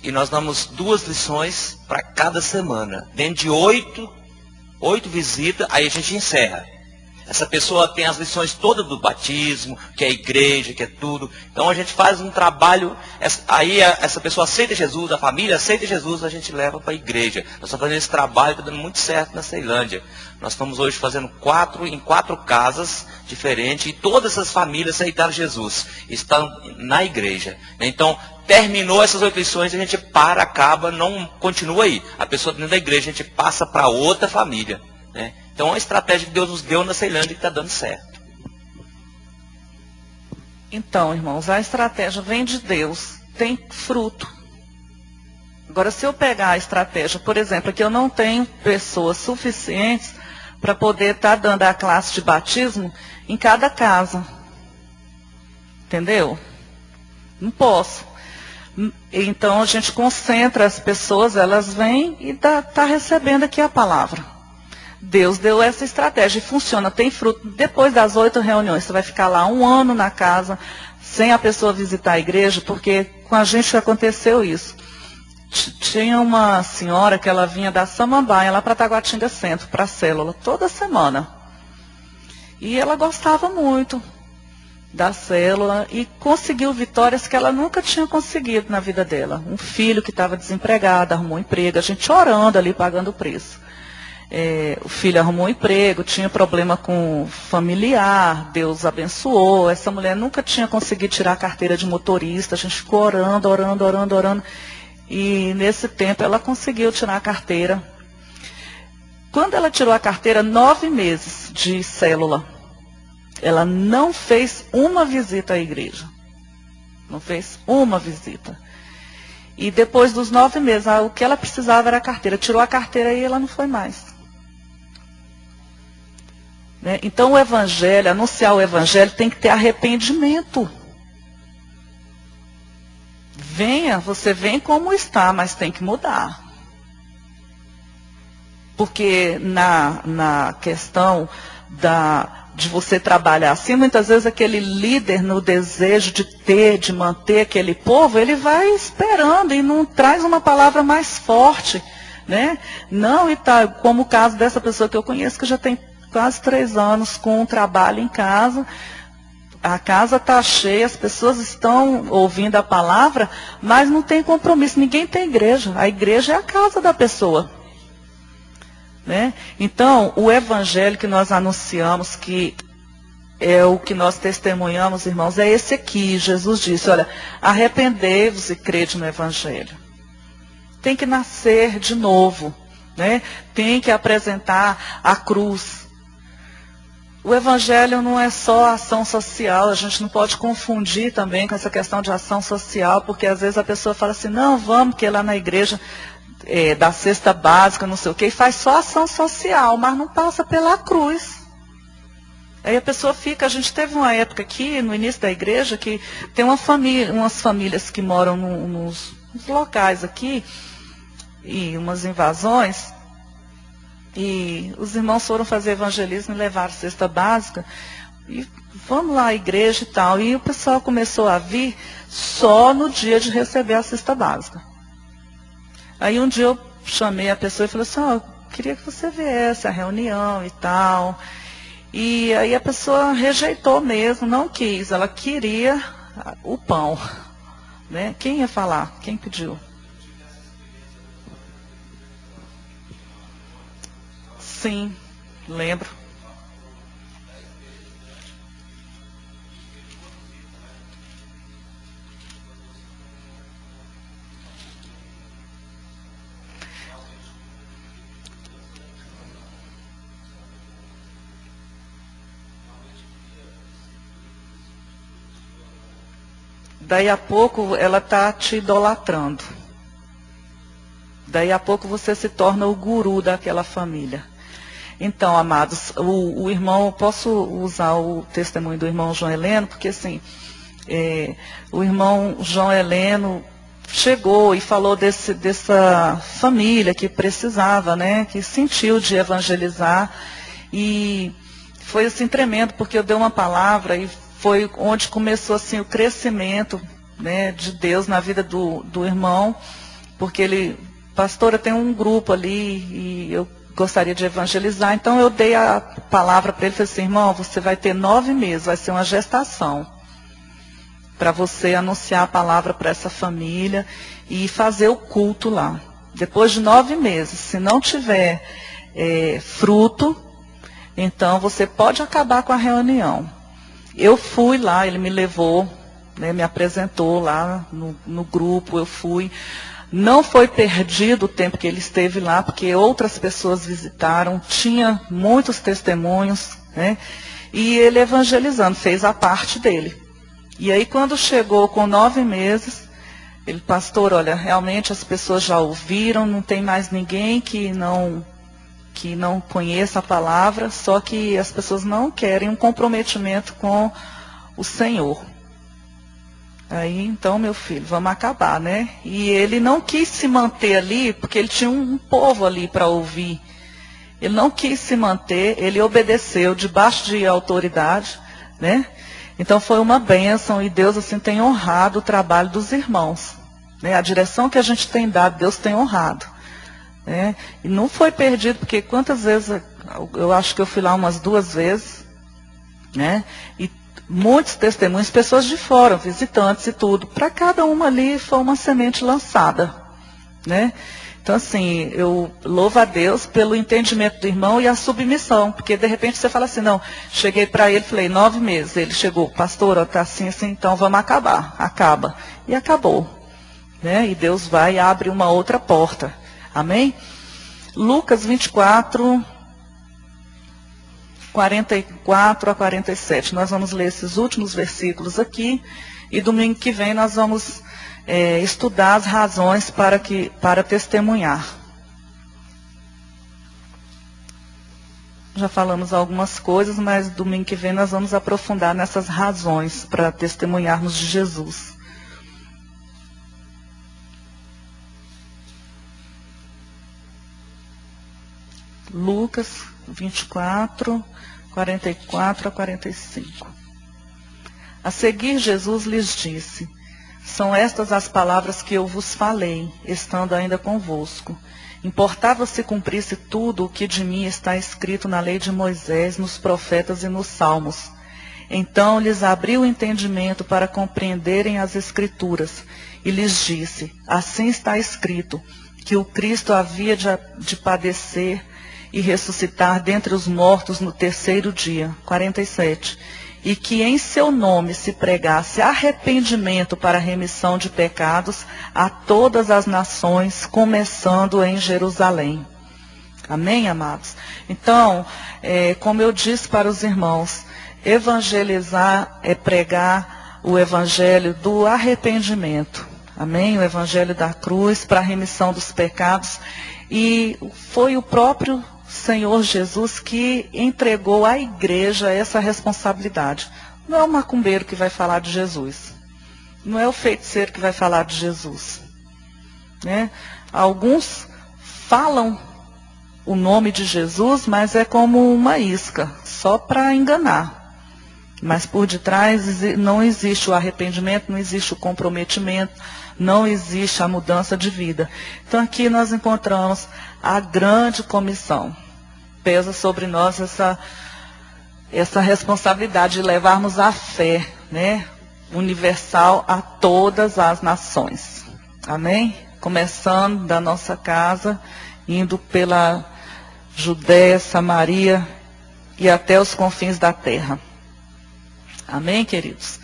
Speaker 3: e nós damos 2 lições para cada semana, dentro de 8 visitas, aí a gente encerra. Essa pessoa tem as lições todas do batismo, que é a igreja, que é tudo. Então a gente faz um trabalho, aí essa pessoa aceita Jesus, a família aceita Jesus, a gente leva para a igreja. Nós estamos fazendo esse trabalho, está dando muito certo na Ceilândia. Nós estamos hoje fazendo em 4 casas diferentes, e todas essas famílias aceitaram Jesus, estão na igreja. Então, terminou essas 8 lições, a gente acaba, não continua aí. A pessoa dentro da igreja, a gente passa para outra família, né? Então, é uma estratégia que Deus nos deu na Ceilândia que está dando certo.
Speaker 1: Então, irmãos, a estratégia vem de Deus, tem fruto. Agora, se eu pegar a estratégia, por exemplo, que eu não tenho pessoas suficientes para poder estar dando a classe de batismo em cada casa. Entendeu? Não posso. Então, a gente concentra as pessoas, elas vêm e está recebendo aqui a palavra. Deus deu essa estratégia e funciona, tem fruto. Depois das 8 reuniões, você vai ficar lá 1 ano na casa, sem a pessoa visitar a igreja, porque com a gente aconteceu isso. Tinha uma senhora que ela vinha da Samambaia, lá para Taguatinga Centro, para a célula, toda semana. E ela gostava muito da célula e conseguiu vitórias que ela nunca tinha conseguido na vida dela. Um filho que estava desempregado, arrumou um emprego, a gente orando ali, pagando o preço. O filho arrumou um emprego, tinha problema com familiar, Deus abençoou. Essa mulher nunca tinha conseguido tirar a carteira de motorista, a gente ficou orando. E nesse tempo ela conseguiu tirar a carteira. Quando ela tirou a carteira, 9 meses de célula, ela não fez uma visita à igreja. Não fez uma visita. E depois dos 9 meses, o que ela precisava era a carteira. Tirou a carteira e ela não foi mais. Né? Então o evangelho, anunciar o evangelho, tem que ter arrependimento. Você vem como está, mas tem que mudar. Porque na questão de você trabalhar assim, muitas vezes aquele líder no desejo de manter aquele povo, ele vai esperando e não traz uma palavra mais forte, né? Não, e tá, como o caso dessa pessoa que eu conheço, que já tem quase 3 anos com um trabalho em casa, a casa está cheia, as pessoas estão ouvindo a palavra, mas não tem compromisso, ninguém tem igreja, a igreja é a casa da pessoa. Né? Então, o evangelho que nós anunciamos, que é o que nós testemunhamos, irmãos, é esse aqui. Jesus disse, olha, arrependei-vos e crede no evangelho. Tem que nascer de novo, né? Tem que apresentar a cruz. O evangelho não é só ação social, a gente não pode confundir também com essa questão de ação social, porque às vezes a pessoa fala assim, não, vamos, que lá na igreja da cesta básica, não sei o quê, e faz só ação social, mas não passa pela cruz. Aí a pessoa fica, a gente teve uma época aqui, no início da igreja, que tem umas famílias que moram nos locais aqui, e umas invasões, e os irmãos foram fazer evangelismo e levaram cesta básica, e vamos lá à igreja e tal, e o pessoal começou a vir só no dia de receber a cesta básica. Aí um dia eu chamei a pessoa e falei assim, eu queria que você viesse à reunião e tal. E aí a pessoa rejeitou mesmo, não quis, ela queria o pão. Né? Quem ia falar? Quem pediu? Sim, lembro. Daí a pouco ela está te idolatrando. Daí a pouco você se torna o guru daquela família. Então, amados, o irmão, posso usar o testemunho do irmão João Heleno, porque assim, o irmão João Heleno chegou e falou dessa família que precisava, né, que sentiu de evangelizar, e foi assim tremendo, porque eu dei uma palavra e foi onde começou assim o crescimento, né, de Deus na vida do irmão, porque ele, pastora, tem um grupo ali, e eu gostaria de evangelizar. Então eu dei a palavra para ele, falei assim, irmão, você vai ter 9 meses, vai ser uma gestação, para você anunciar a palavra para essa família e fazer o culto lá. Depois de 9 meses, se não tiver fruto, então você pode acabar com a reunião. Eu fui lá, ele me levou, né, me apresentou lá no grupo, eu fui. Não foi perdido o tempo que ele esteve lá, porque outras pessoas visitaram, tinha muitos testemunhos, né, e ele evangelizando, fez a parte dele. E aí quando chegou com 9 meses, ele, pastor, olha, realmente as pessoas já ouviram, não tem mais ninguém que não conheça a palavra, só que as pessoas não querem um comprometimento com o Senhor. Aí, então, meu filho, vamos acabar, né? E ele não quis se manter ali, porque ele tinha um povo ali para ouvir. Ele não quis se manter, ele obedeceu debaixo de autoridade, né? Então foi uma bênção e Deus assim tem honrado o trabalho dos irmãos, né? A direção que a gente tem dado, Deus tem honrado, né? E não foi perdido, porque quantas vezes, eu acho que eu fui lá umas 2 vezes, né? E muitos testemunhos, pessoas de fora, visitantes e tudo. Para cada uma ali foi uma semente lançada, né? Então, assim, eu louvo a Deus pelo entendimento do irmão e a submissão. Porque, de repente, você fala assim, não, cheguei para ele, falei, 9 meses. Ele chegou, pastor, está assim, assim, então vamos acabar. Acaba. E acabou, né? E Deus vai e abre uma outra porta. Amém? Lucas 24... 44 a 47. Nós vamos ler esses últimos versículos aqui. E domingo que vem nós vamos estudar as razões para testemunhar. Já falamos algumas coisas, mas domingo que vem nós vamos aprofundar nessas razões para testemunharmos de Jesus. Lucas 24, 44 a 45. A seguir, Jesus lhes disse: são estas as palavras que eu vos falei, estando ainda convosco. Importava se cumprisse tudo o que de mim está escrito na lei de Moisés, nos profetas e nos salmos. Então lhes abriu o entendimento para compreenderem as Escrituras, e lhes disse: assim está escrito, que o Cristo havia de padecer e ressuscitar dentre os mortos no 3º dia. 47. E que em seu nome se pregasse arrependimento para remissão de pecados a todas as nações, começando em Jerusalém. Amém, amados? Então, como eu disse para os irmãos, evangelizar é pregar o evangelho do arrependimento. Amém? O evangelho da cruz para a remissão dos pecados. E foi o próprio Senhor Jesus que entregou à igreja essa responsabilidade. Não é o macumbeiro que vai falar de Jesus. Não é o feiticeiro que vai falar de Jesus, né? Alguns falam o nome de Jesus, mas é como uma isca, só para enganar. Mas por detrás não existe o arrependimento, não existe o comprometimento, não existe a mudança de vida. Então aqui nós encontramos a grande comissão. Pesa sobre nós essa responsabilidade de levarmos a fé, né, universal a todas as nações. Amém? Começando da nossa casa, indo pela Judéia, Samaria e até os confins da terra. Amém, queridos?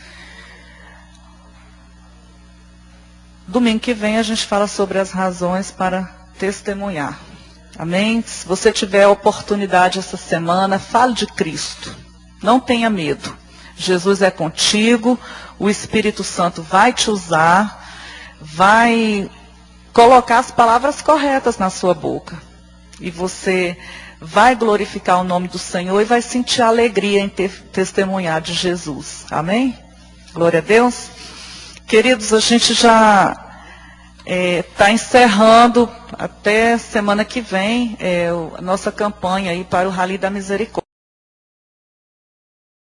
Speaker 1: Domingo que vem a gente fala sobre as razões para testemunhar. Amém? Se você tiver a oportunidade essa semana, fale de Cristo. Não tenha medo. Jesus é contigo, o Espírito Santo vai te usar, vai colocar as palavras corretas na sua boca. E você vai glorificar o nome do Senhor e vai sentir alegria em testemunhar de Jesus. Amém? Glória a Deus. Queridos, a gente já está encerrando até semana que vem a nossa campanha aí para o Rally da Misericórdia.